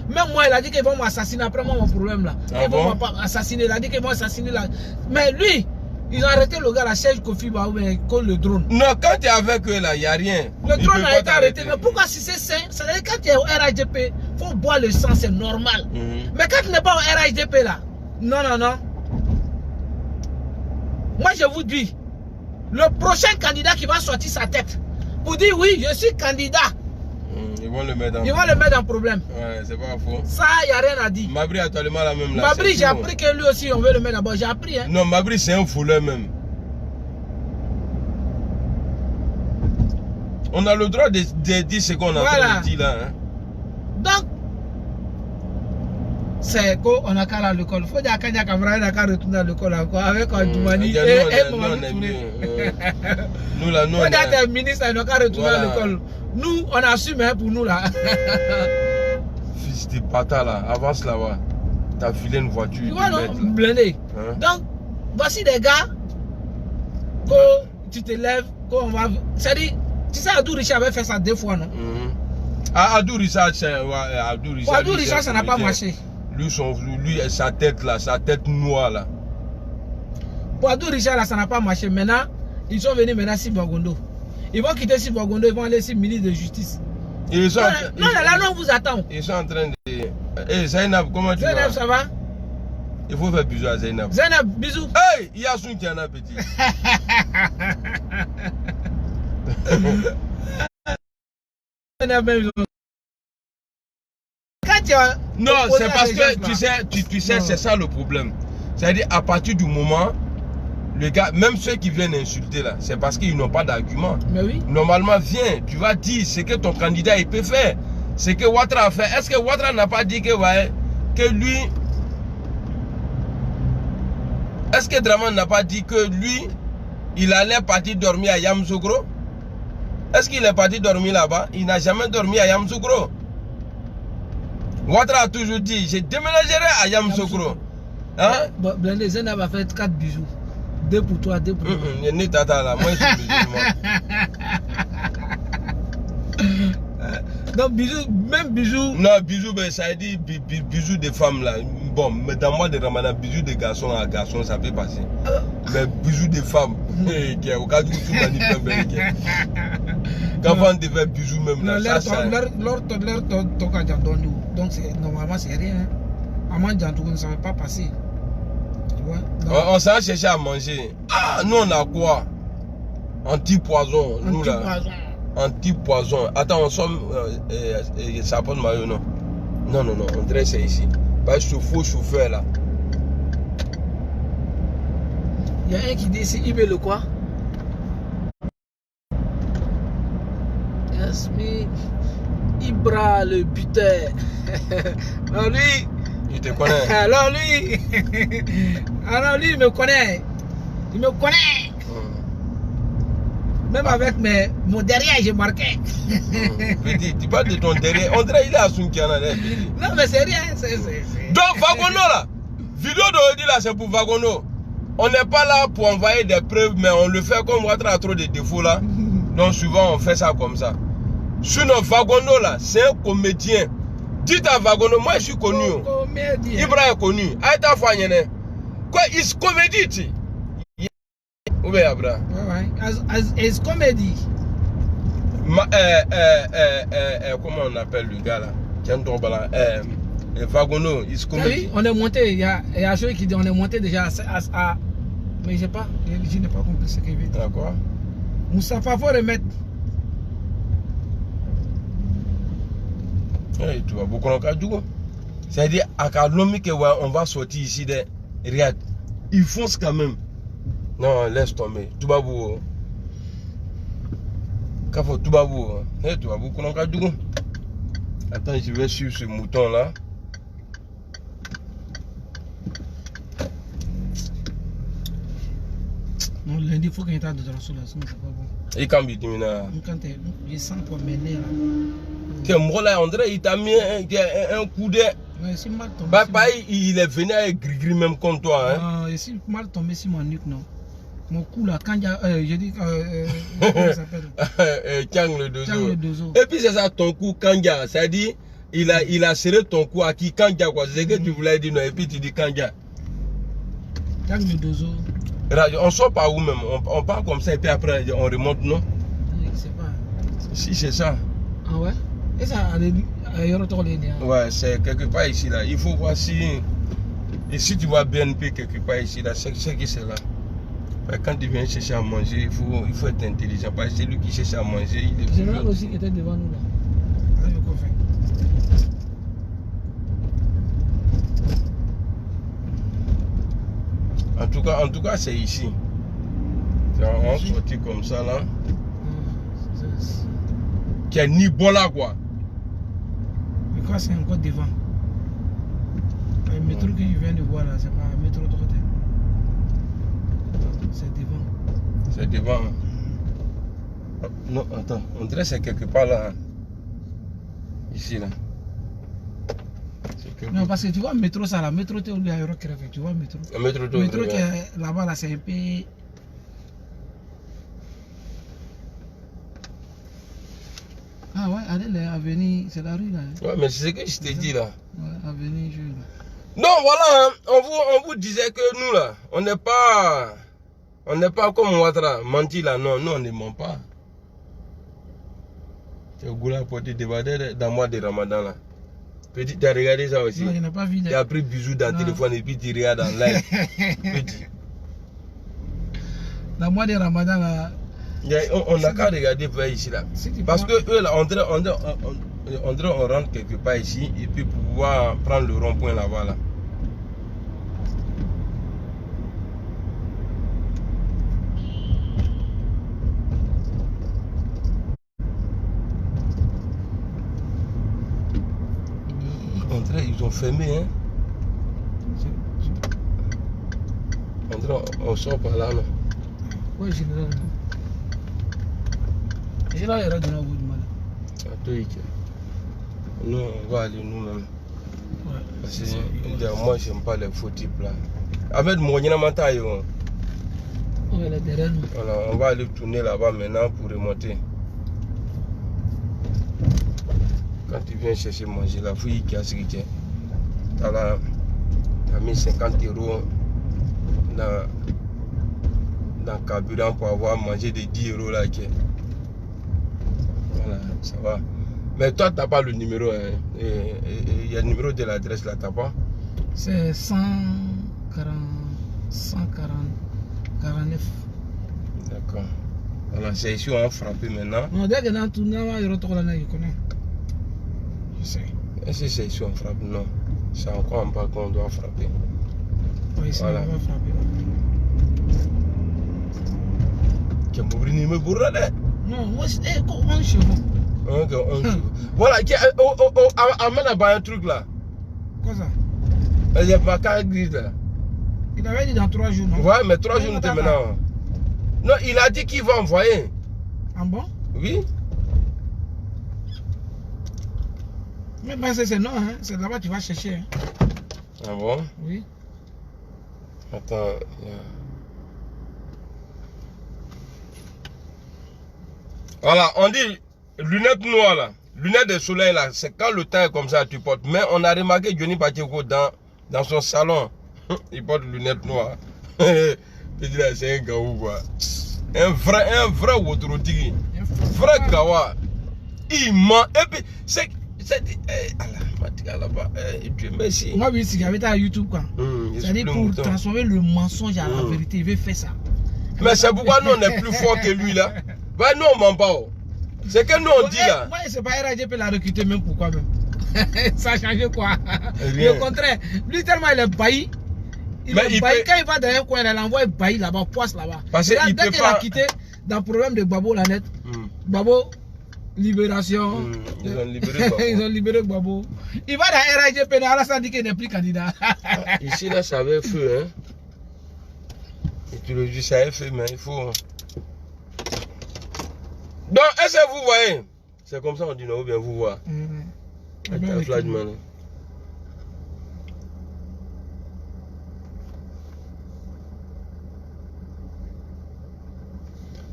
Même moi, il a dit qu'ils vont m'assassiner. Après moi, mon problème là. Ils vont m'assassiner. Il a dit qu'ils vont assassiner là. Mais lui, ils ont arrêté le gars, la Serge Kofi Baoubé, contre le drone. Non, quand tu es avec eux là, il n'y a rien. Le drone a été arrêté. Mais pourquoi si c'est ça? C'est-à-dire quand tu es au RHDP, il faut boire le sang, c'est normal. Mais quand tu n'es pas au RHDP là, non. Moi, je vous dis, le prochain candidat qui va sortir sa tête pour dire oui, je suis candidat. Ils vont le mettre en problème. Ouais, c'est pas faux. Ça, il n'y a rien à dire. Mabri a actuellement la même là. Mabri, j'ai appris que lui aussi, on veut le mettre d'abord. J'ai appris. Hein. Non, Mabri, c'est un fouleur même. On a le droit de dire ce qu'on a en train de dire là. Hein. Donc, c'est qu'on a qu'à l'école. Il faut dire qu'il y a qu'à retourner à l'école avec Doumani et Mohamed. Nous là, nous. Il faut dire que le ministre n'a qu'à retourner à l'école. Nous, on assume pour nous là. Fils de pata là, avance là-bas. T'as filé une voiture. Tu vois, non, blindé. Hein? Donc, voici des gars que tu te lèves, qu'on va. C'est-à-dire, tu sais, Adou Richard avait fait ça 2 fois, non? Adou Richard, ça n'a pas marché. Lui, sa tête là, sa tête noire là. Pour Adou Richard là, ça n'a pas marché. Maintenant, ils sont venus maintenant sur Vagondo. Ils vont quitter sur Vagondo, ils vont aller sur le ministre de Justice. Non, là, on vous attend. Ils sont en train de... Hey, Zainab, comment tu vas? Zainab, ça va? Il faut faire bisous à Zainab. Zainab, bisous. Hey, il y a son qui en a petit. Non, c'est parce que tu sais, c'est ça le problème. C'est-à-dire, à partir du moment, les gars, même ceux qui viennent insulter là, c'est parce qu'ils n'ont pas d'argument. Mais oui. Normalement, viens, tu vas dire ce que ton candidat il peut faire. Ce que Ouattara a fait. Est-ce que Ouattara n'a pas dit que, ouais, que lui... Est-ce que Draman n'a pas dit que lui, il allait partir dormir à Yamoussoukro? Est-ce qu'il est parti dormir là-bas? Il n'a jamais dormi à Yamoussoukro. Ouattara a toujours dit, je déménagerai à Yamoussoukro. Hein? Blindé, Zainab va faire 4 bisous. 2 pour toi, 2 pour toi. Ni tata là, moi je suis musulman. Donc bisous, même bisous. Non, bisous, ben, ça dit bisous de femmes là. Bon, mais dans moi de Ramadan, bisous de garçon à garçon, ça peut passer. Mais bisous de femmes, au cas où tu manifestes, quand on devait bisous même là. Leur donc normalement c'est rien. À moins d'entour, ça ne va pas passer. On s'en cherché à manger. Ah, nous on a quoi? Anti-poison, nous là. Anti-poison. Attends, on somme sapon de maillot, non? Non, on dresse ici. Pas faux chauffeur là. Il y a un qui dit c'est Ibé le quoi? Yasmine Ibra le buteur. Non, lui. Il te connaît. Alors lui, il me connaît. Il me connaît. Même avec mon derrière, j'ai marqué. Tu parles de ton derrière. On dirait qu'il est à Sunkiana. Non, mais c'est rien. Donc, Vagondo là, vidéo d'aujourd'hui là, c'est pour Vagondo. On n'est pas là pour envoyer des preuves, mais on le fait comme Ouattara a trop de défauts là. Donc, souvent, on fait ça comme ça. Sinon, Vagondo là, c'est un comédien. Dites à Vagondo, moi je suis connu. Ibra est connu. Aïta Fanyene. Quoi, is comédie. Oui, Abra. Ouais, as comédie. Comment on appelle le gars là? Vagono, is comédie. On est monté, il y a un chose qui dit on est monté déjà à mais je n'ai pas compris ce qu'il veut dire. D'accord. Moustapha, faut remettre. Tu vas beaucoup en cas du coup. C'est-à-dire, à Kalomik, on va sortir ici de Riyad. Ils foncent quand même. Non, laisse tomber. Tout va vous. Kafo, tout va vous. Tu vas beaucoup en cas du coup. Attends, je vais suivre ce mouton là. Non, lundi, il faut qu'il y ait de la sinon c'est pas bon. Et quand il dit, quand je sens pour mener là. Tiens, moi là, André, il t'a mis un coup de. C'est mal tombé. Papa, il est venu avec gris même comme toi. Hein. C'est mal tombé sur mon nuque, non. Mon cou là, quand je dis. Comment ça s'appelle Kang le dozo. Et puis c'est ça ton cou, Kanga. C'est-à-dire, il a serré ton cou à qui Kanga, quoi. C'est ce que tu voulais dire, non. Et puis tu dis Kanga. Kang le dozo. On sort par où même? On part comme ça et puis après on remonte, non? Je sais pas. Si c'est ça. Ah ouais? Et ça, ouais, c'est quelque part ici là. Il faut voir si. Et si tu vois BNP quelque part ici là, c'est que c'est là. Quand tu viens chercher à manger, il faut être intelligent. Parce que c'est lui qui cherche à manger. Il est général aussi qui était devant nous là. En tout cas, c'est ici. On sortit comme ça là. Qui est ni bon là quoi. Mais quoi, c'est encore devant. Le métro que je viens de voir là, c'est pas un métro de côté. C'est devant. C'est devant. Non, attends. On dirait que c'est quelque part là. Ici là. Non, parce que tu vois le métro, ça, la métro, tu vois le métro. Le métro qui est là-bas, là, c'est un peu. Ah ouais, allez, l'avenue, c'est la rue là. Hein. Ouais, mais c'est ce que je t'ai dit là. Ouais, avenue, je là. Non, voilà, hein, on vous disait que nous là, on n'est pas comme Ouattara, menti là, non, nous on ne ment pas. C'est au goût pour te déballer dans le mois de Ramadan là. Petit, tu as regardé ça aussi? Non, je n'ai pas vu. Tu as pris bisous dans le téléphone et puis tu regardes en live. Petit. Dans le mois de Ramadan là. On n'a qu'à regarder vers ici là. Parce que eux là, on rentre quelque part ici et puis pour pouvoir prendre le rond-point là-bas là. Ils ont fermé, hein. On sort par là, non? Oui, général. Général, il y aura de nouveau du mal. Attends, nous, on va aller nous-mêmes. Ouais, parce que moi, j'aime pas les faux types là. Ahmed Mounina Mataï. Voilà, on va aller tourner là-bas maintenant pour remonter. Quand tu viens chercher manger la fouille qui a ce qui tient, tu as mis 50 € dans le carburant pour avoir mangé des 10 € là. Voilà, ça va. Mais toi, tu n'as pas le numéro. Hein. Il y a le numéro de l'adresse là, tu n'as pas? C'est 149. D'accord. Voilà, c'est ici on va frapper maintenant. Non, dès que dans tout le monde, je connais. Je sais. Est-ce que c'est ici on frappe? Non. C'est encore en bas qu'on doit frapper. Oui, ici voilà. On va frapper. Non, moi c'est 11 chevaux. Ok, 11 chevaux. Voilà, amène un truc là. Quoi ça? Il y a pas qu'à grise là. Il avait dit dans 3 jours, non? Ouais, mais 3 jours nous maintenant. Non, il a dit qu'il va envoyer. Ah bon? Oui. Mais ben, c'est non, hein? C'est là-bas que tu vas chercher. Hein? Ah bon? Oui. Attends. Voilà, on dit lunettes noires là. lunettes de soleil là, c'est quand le temps est comme ça, tu portes. Mais on a remarqué Johnny Pacheco dans son salon, il porte lunettes noires. C'est un gaou quoi. Un vrai Wotorotigi. Vrai gawa. Il ment. Et puis, c'est. Dieu merci. Moi, oui, si j'avais à YouTube quoi. C'est-à-dire pour transformer le mensonge à la vérité, il veut faire ça. Mais c'est pourquoi nous on est plus fort que lui là. Bah nous on ment pas. C'est que nous on dit là. Moi c'est pas RAGP l'a recruté même pourquoi même. Ça a changé quoi? Au contraire, lui tellement il est bailli. Il est bailli quand il va dans un coin, il envoie bailli là-bas, poisse là-bas. Parce que dès qu'il a quitté dans le problème de Babo la net, Babo libération. Ils ont libéré Babo. Ils ont libéré Babo. Il va dans RAGP, Alassane dit qu'il n'est plus candidat. Ici là ça avait feu hein. Et tu le dis ça avait feu mais il faut. Donc, est-ce que vous voyez? C'est comme ça on dit non, ou bien vous voyez.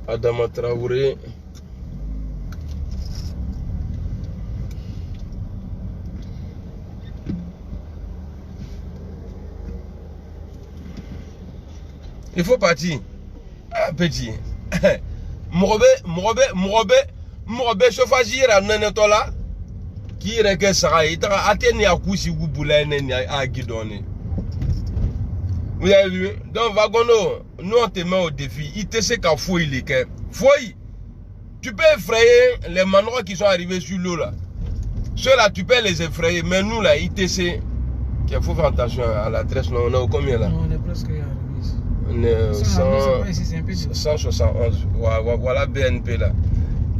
Adama Traoré. Il faut partir. Ah, petit. Mourbe, chauffage à Nenetola, qui regarde ça, il a atteint à Koussi ou Boulaine à Guidonné. Vous avez vu? Donc, Vagono, nous on te met au défi. Il te sait qu'à fouiller les quais. Fouille. Tu peux effrayer les manoirs qui sont arrivés sur l'eau là. Ceux-là, tu peux les effrayer. Mais nous là, il te sait qu'il faut faire attention à la tresse. Non, on est au combien là? Non, on est presque arrivé ici. On est 171. Voilà BNP là.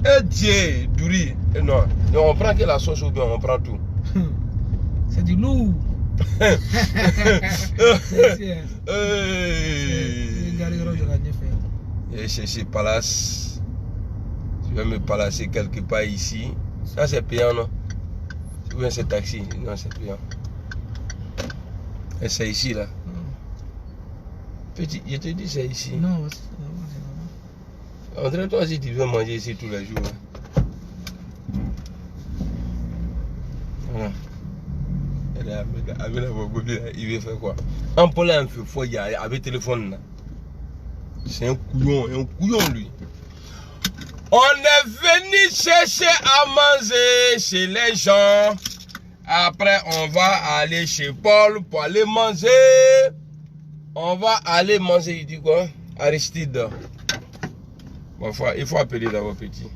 Et Dieu, Douri. Non, on prend que la sauce ou bien on prend tout. C'est du lourd. C'est palace. Tu vas me palacer quelque part ici. Ça c'est payant non? Ou bien c'est taxi? Non c'est payant. Et c'est ici là. Petit, je te dis c'est ici. Non, André, toi aussi tu veux manger ici tous les jours. Voilà. Il veut faire quoi? En Pologne, un feu foyer avec téléphone. C'est un couillon lui. On est venu chercher à manger chez les gens. Après, on va aller chez Paul pour aller manger. On va aller manger, il dit quoi? Aristide. Bon, il faut appeler d'abord petit.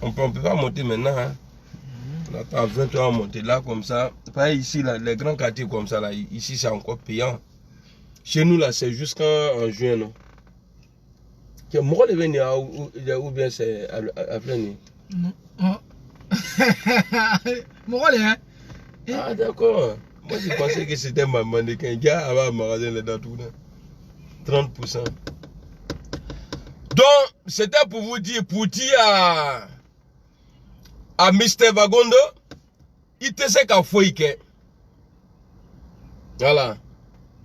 On ne peut pas monter maintenant. Hein? On attend 20 heures à monter là comme ça. Pas ici, là, les grands quartiers comme ça, là, ici c'est encore payant. Chez nous, là, c'est jusqu'en juin. Non? Moi, je vais venir ou bien c'est à plein. Non. Moi, hein? Ah, d'accord. Moi, je pensais que c'était ma mannequin. Il y a un magasin là-dedans tout. 30%. Donc, c'était pour vous dire, à Mr. Vagondo, il te sait qu'à fouiller. Voilà.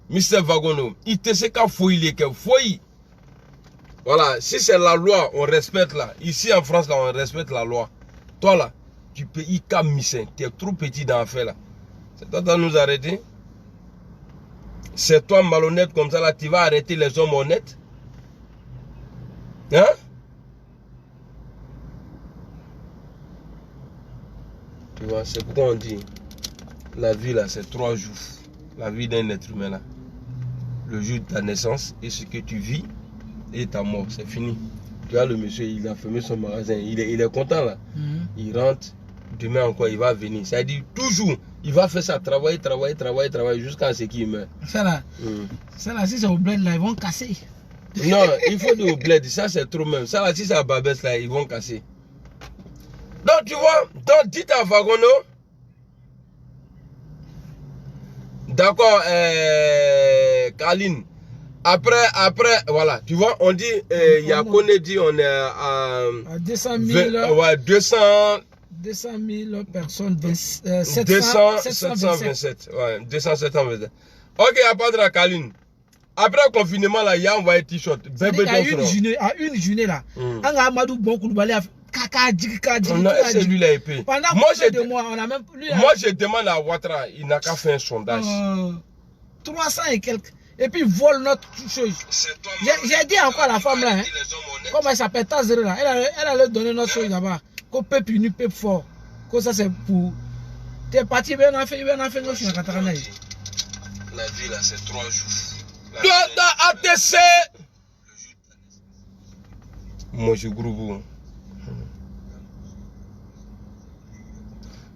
Mr. Vagondo, il te sait qu'à fouiller. Voilà. Si c'est la loi, on respecte là. Ici en France, là, on respecte la loi. Toi là, tu peux y camisser. Tu es trop petit dans l'affaire là. C'est toi qui vas nous arrêter. C'est toi malhonnête comme ça là, tu vas arrêter les hommes honnêtes. Hein? Tu vois, c'est pourquoi on dit la vie là, c'est 3 jours. La vie d'un être humain là. Le jour de ta naissance et ce que tu vis et ta mort, c'est fini. Tu vois, le monsieur, il a fermé son magasin. Il est content là. Il rentre. Demain encore, il va venir. Ça dit toujours, il va faire ça, travailler jusqu'à ce qu'il meurt. Ça là, si c'est au bled là, ils vont casser. Non, il faut dire au bled, ça c'est trop même. Ça là, si c'est à Babès là, ils vont casser. Donc tu vois, dites à Vagono. D'accord, Kaline. Après, voilà, tu vois, on dit, Yakone dit, on est à 200 000. Ouais, 200 000 personnes, 727. Ouais, 727. Ok, à part de la Kaline. Après le confinement, là, il y a envoyé t-shirt. À une journée là, Amadou Bonkoulibaly a Non, c'est lui la épée. Pendant moi, de mois, on a même lui, moi, je demande à Ouattara, il n'a qu'à faire un sondage. 300 et quelques. Et puis, il vole notre chose. J'ai dit encore à la femme là, hein, comment elle s'appelle, Tazere là, elle allait donner notre chose là-bas. Qu'on peut punir, peut fort. Que ça, c'est pour. T'es parti, bien en fait, nous, je suis en Katarana. La vie là, c'est 3 jours. ATC! Moi, je groupe.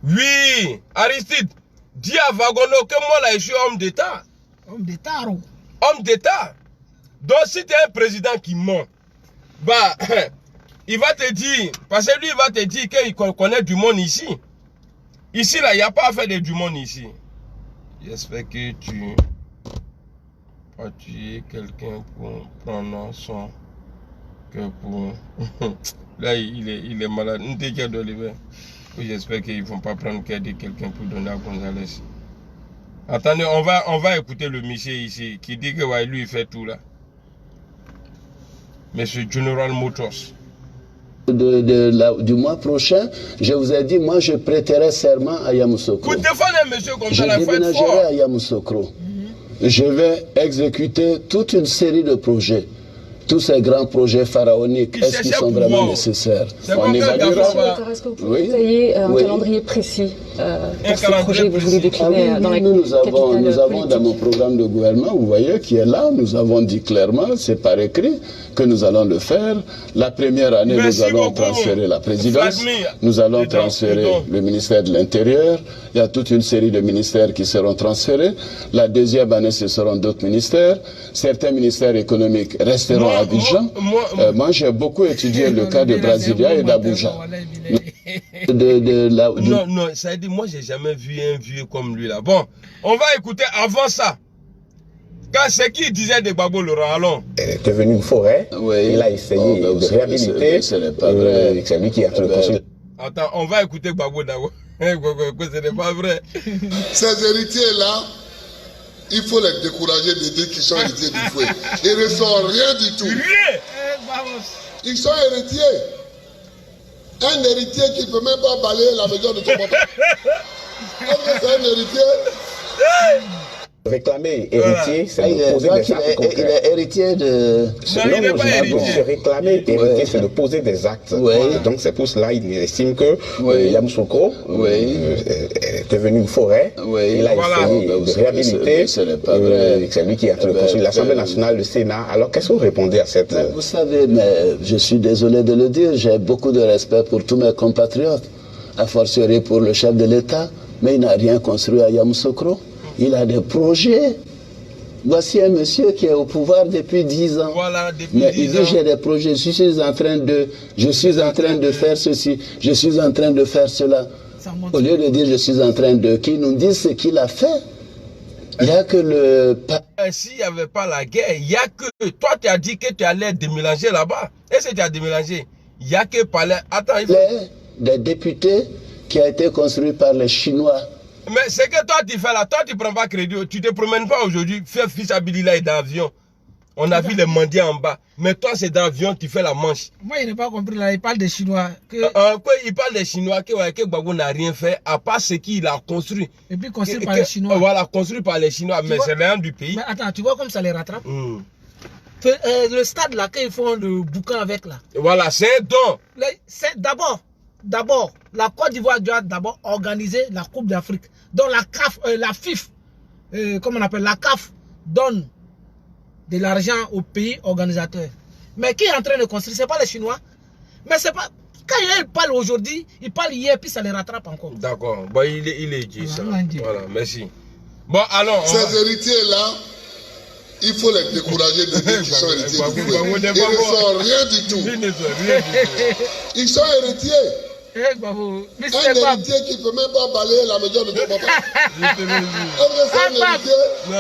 Oui, Aristide, dis à Vagono que moi là, je suis homme d'État. Homme d'État, oh. Homme d'État. Donc, si tu es un président qui ment, bah, il va te dire, parce que lui, il va te dire qu'il connaît du monde ici. Ici, là, il n'y a pas à faire de du monde ici. J'espère que tu vas tuer quelqu'un pour prendre son cœur pour... Là, il est malade. J'espère qu'ils ne vont pas prendre cœur de quelqu'un pour donner à Gonzalez. Attendez, on va écouter le monsieur ici qui dit que ouais, lui il fait tout là. Monsieur General Motors. Du mois prochain, je vous ai dit, moi je prêterai serment à Yamoussoukro. Vous défendez un monsieur comme ça, je déménagerai à Yamoussoukro. Je vais exécuter toute une série de projets. Tous ces grands projets pharaoniques, est-ce qu'ils sont vraiment nécessaires? On évaluera. Est-ce que vous pouvez détailler un calendrier précis pour ce projet que vous voulez décliner dans la capitale? Nous avons dans mon programme de gouvernement, vous voyez, qui est là, nous avons dit clairement, c'est par écrit, que nous allons le faire. La première année, nous allons transférer la présidence, nous allons transférer le ministère de l'Intérieur. Il y a toute une série de ministères qui seront transférés. La deuxième année, ce seront d'autres ministères. Certains ministères économiques resteront à Abidjan. Moi, j'ai beaucoup étudié le cas de Brasilia et d'Abuja. Non, ça veut dire, moi, j'ai jamais vu un vieux comme lui là. Bon, on va écouter avant ça. Quand c'est qui disait de Gbagbo Laurent, allons. Il était venu une forêt, il a essayé de réhabiliter. Ce n'est pas vrai. C'est lui qui a construit. Attends, on va écouter Gbagbo d'abord. Ce n'est pas vrai. Ces héritiers-là, il faut les décourager de dire qu'ils sont héritiers du fouet. Ils ne sont rien du tout. Ils sont héritiers. Un héritier qui ne peut même pas balayer la maison de son papa. Est-ce que c'est un héritier? Réclamer héritier, c'est de poser des actes concrets. Il est héritier de... Se réclamer héritier, c'est de poser des actes. Donc c'est pour cela qu'il estime que Yamoussoukro est devenu une forêt. Il a essayé de réhabiliter. C'est lui qui a construit l'Assemblée nationale, le Sénat. Alors qu'est-ce que vous répondez à cette... Vous savez, mais je suis désolé de le dire, j'ai beaucoup de respect pour tous mes compatriotes, a fortiori pour le chef de l'État, mais il n'a rien construit à Yamoussoukro. Il a des projets. Voici un monsieur qui est au pouvoir depuis 10 ans. Voilà, depuis mais 10 il dit ans. j'ai des projets, je suis en train de faire ceci, je suis en train de faire cela. Au lieu de dire je suis en train de, qu'il nous dise ce qu'il a fait. Il n'y a que le... S'il n'y avait pas la guerre, il n'y a que... Toi, tu as dit que tu allais déménager là-bas. Est-ce que tu as déménagé? Il n'y a que parler... Attends, il faut... Des députés qui a été construit par les Chinois. Mais c'est que toi tu fais là, toi tu prends pas crédit, tu te promènes pas aujourd'hui, fais fils Abilila et d'avion. On a vu les mendiants en bas, mais toi c'est d'avion, tu fais la manche. Moi il n'a pas compris là, il parle des Chinois. Il parle des Chinois, que Gbagbo n'a rien fait, à part ce qu'il a construit. Et puis construit par les Chinois. Voilà, construit par les Chinois, mais c'est rien du pays. Mais attends, tu vois comme ça les rattrape. Le stade là, qu'ils font le bouquin avec là. Voilà, c'est un don. C'est d'abord, la Côte d'Ivoire doit d'abord organiser la Coupe d'Afrique. Donc la CAF, la FIF, comme on appelle, la CAF donne de l'argent aux pays organisateurs. Mais qui est en train de construire? Ce n'est pas les Chinois. Mais c'est pas... Quand il parle aujourd'hui, il parle hier, puis ça les rattrape encore. D'accord. Bon, il est dit ça. Voilà, merci. Bon, allons. Ces héritiers-là, il faut les décourager de dire qu'ils sont héritiers du fouet. Ils ne sont rien du tout. Ils sont héritiers. Un héritier qui ne peut même pas balayer la maison de ton papa. Est-ce que c'est un héritier? Non.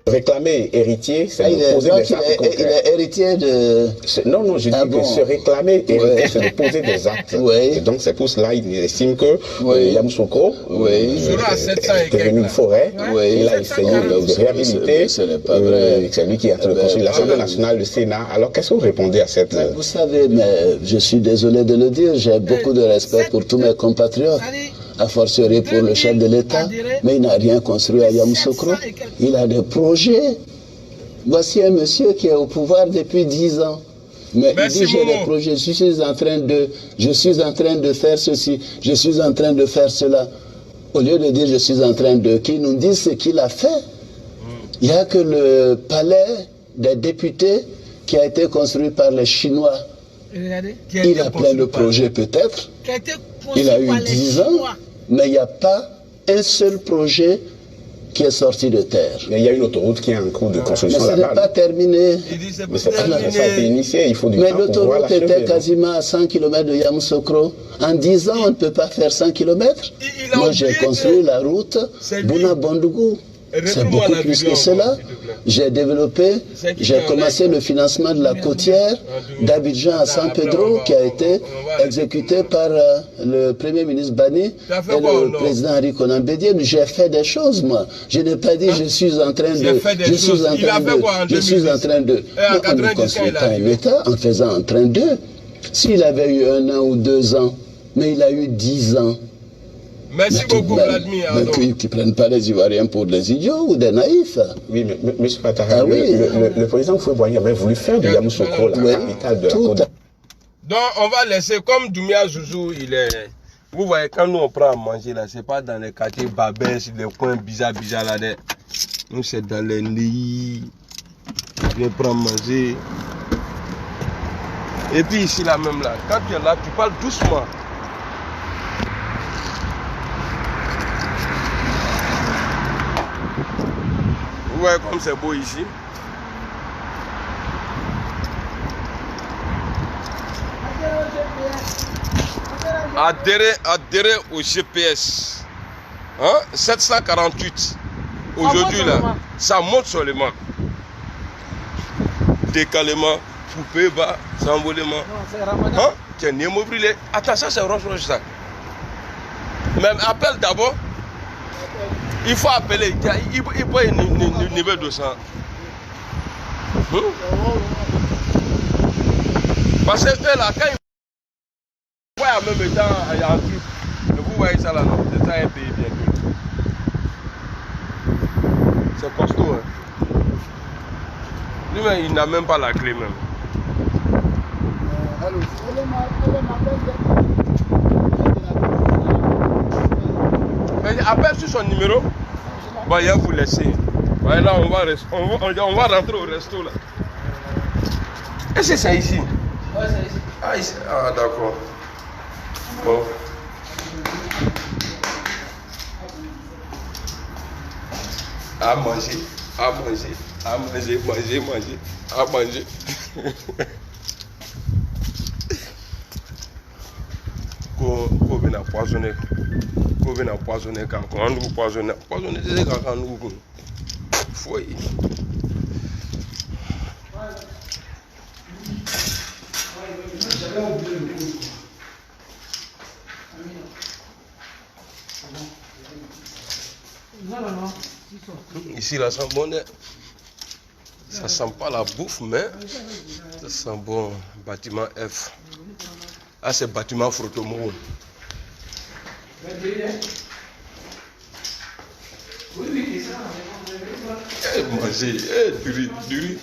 Réclamer héritier, c'est de poser des actes concrets. Il est héritier de... Non, non, je dis que se réclamer héritier, c'est de poser des actes. Et donc c'est pour cela qu'il estime que Yamoussoukro est devenu une forêt. Il a essayé de réhabiliter. C'est lui qui a construit l'Assemblée nationale, le Sénat. Alors qu'est-ce que vous répondez à cette... Vous savez, mais je suis désolé de le dire, j'ai beaucoup de respect pour tous mes compatriotes, a fortiori pour le chef de l'État, mais il n'a rien construit à Yamoussoukro. Il a des projets. Voici un monsieur qui est au pouvoir depuis 10 ans. Mais il dit j'ai des projets, je suis en train de faire ceci, je suis en train de faire cela. Au lieu de dire je suis en train de, qu'il nous dise ce qu'il a fait. Il n'y a que le palais des députés qui a été construit par les Chinois. Il a plein de projets peut-être. Il a eu 10 ans, mais il n'y a pas un seul projet qui est sorti de terre. Mais il y a une autoroute qui est en cours de construction là-bas. Mais ce n'est pas terminé. Mais ça a été initié, il faut du temps pour l'achever. Mais l'autoroute était quasiment à 100 km de Yamoussoukro. En 10 ans, on ne peut pas faire 100 km. Moi, j'ai construit la route Bouna-Bondougou. C'est beaucoup plus que cela. J'ai développé, j'ai commencé le financement de la côtière d'Abidjan à San Pedro qui a été exécuté par le Premier ministre Bani et le président Henri Konan Bédié. J'ai fait des choses, moi. Je n'ai pas dit je suis en train de... Je suis en train de... Mais on ne construit pas un État en faisant en train de... S'il avait eu 1 an ou 2 ans, mais il a eu 10 ans. Merci beaucoup, Vladimir. Qui ne prennent pas les Ivoiriens pour des idiots ou des naïfs. Oui, mais M. Patara, le président Houphouët-Boigny avait voulu faire de Yamoussoukro la capitale de la Côte. Donc, on va laisser, comme Doumbia Zouzou, il est... Vous voyez, quand nous on prend à manger, là, c'est pas dans les quartiers Babès, les coins bizarres là. Nous, c'est dans les lits. On prend à manger. Et puis ici, là même, là, quand tu es là, tu parles doucement. Vous voyez comme c'est beau ici. Adhérer au GPS. Hein? 748. Aujourd'hui là, ça monte seulement. Décalement, coupé bas, s'envolement. Hein? Tiens, immobilier. Attends, ça c'est Roche ça. Même appelle d'abord. Il faut appeler, il faut un niveau de sang. Parce que là, quand il voit en même temps, il y a un truc. Vous voyez ça là, c'est ça un pays bien. C'est costaud. Hein. Lui-même, il n'a même pas la clé même. Appelle sur son numéro. Bon, il va vous laisser. Ouais, là, on va rentrer au resto là. Et c'est ça ici? Ouais, c'est ici. Ah, ici. Ah, d'accord. Bon. À manger, à manger, à manger, manger, à manger. Qu'on vienne empoisonner. Qu'on vienne empoisonner quand on nous poisonne. Poisonner, c'est quand on nous faut. Ici, là, ça sent bon. Ça sent pas la bouffe, mais ça sent bon. Bâtiment F. Ah, c'est bâtiment Frotomo. Manger, du riz.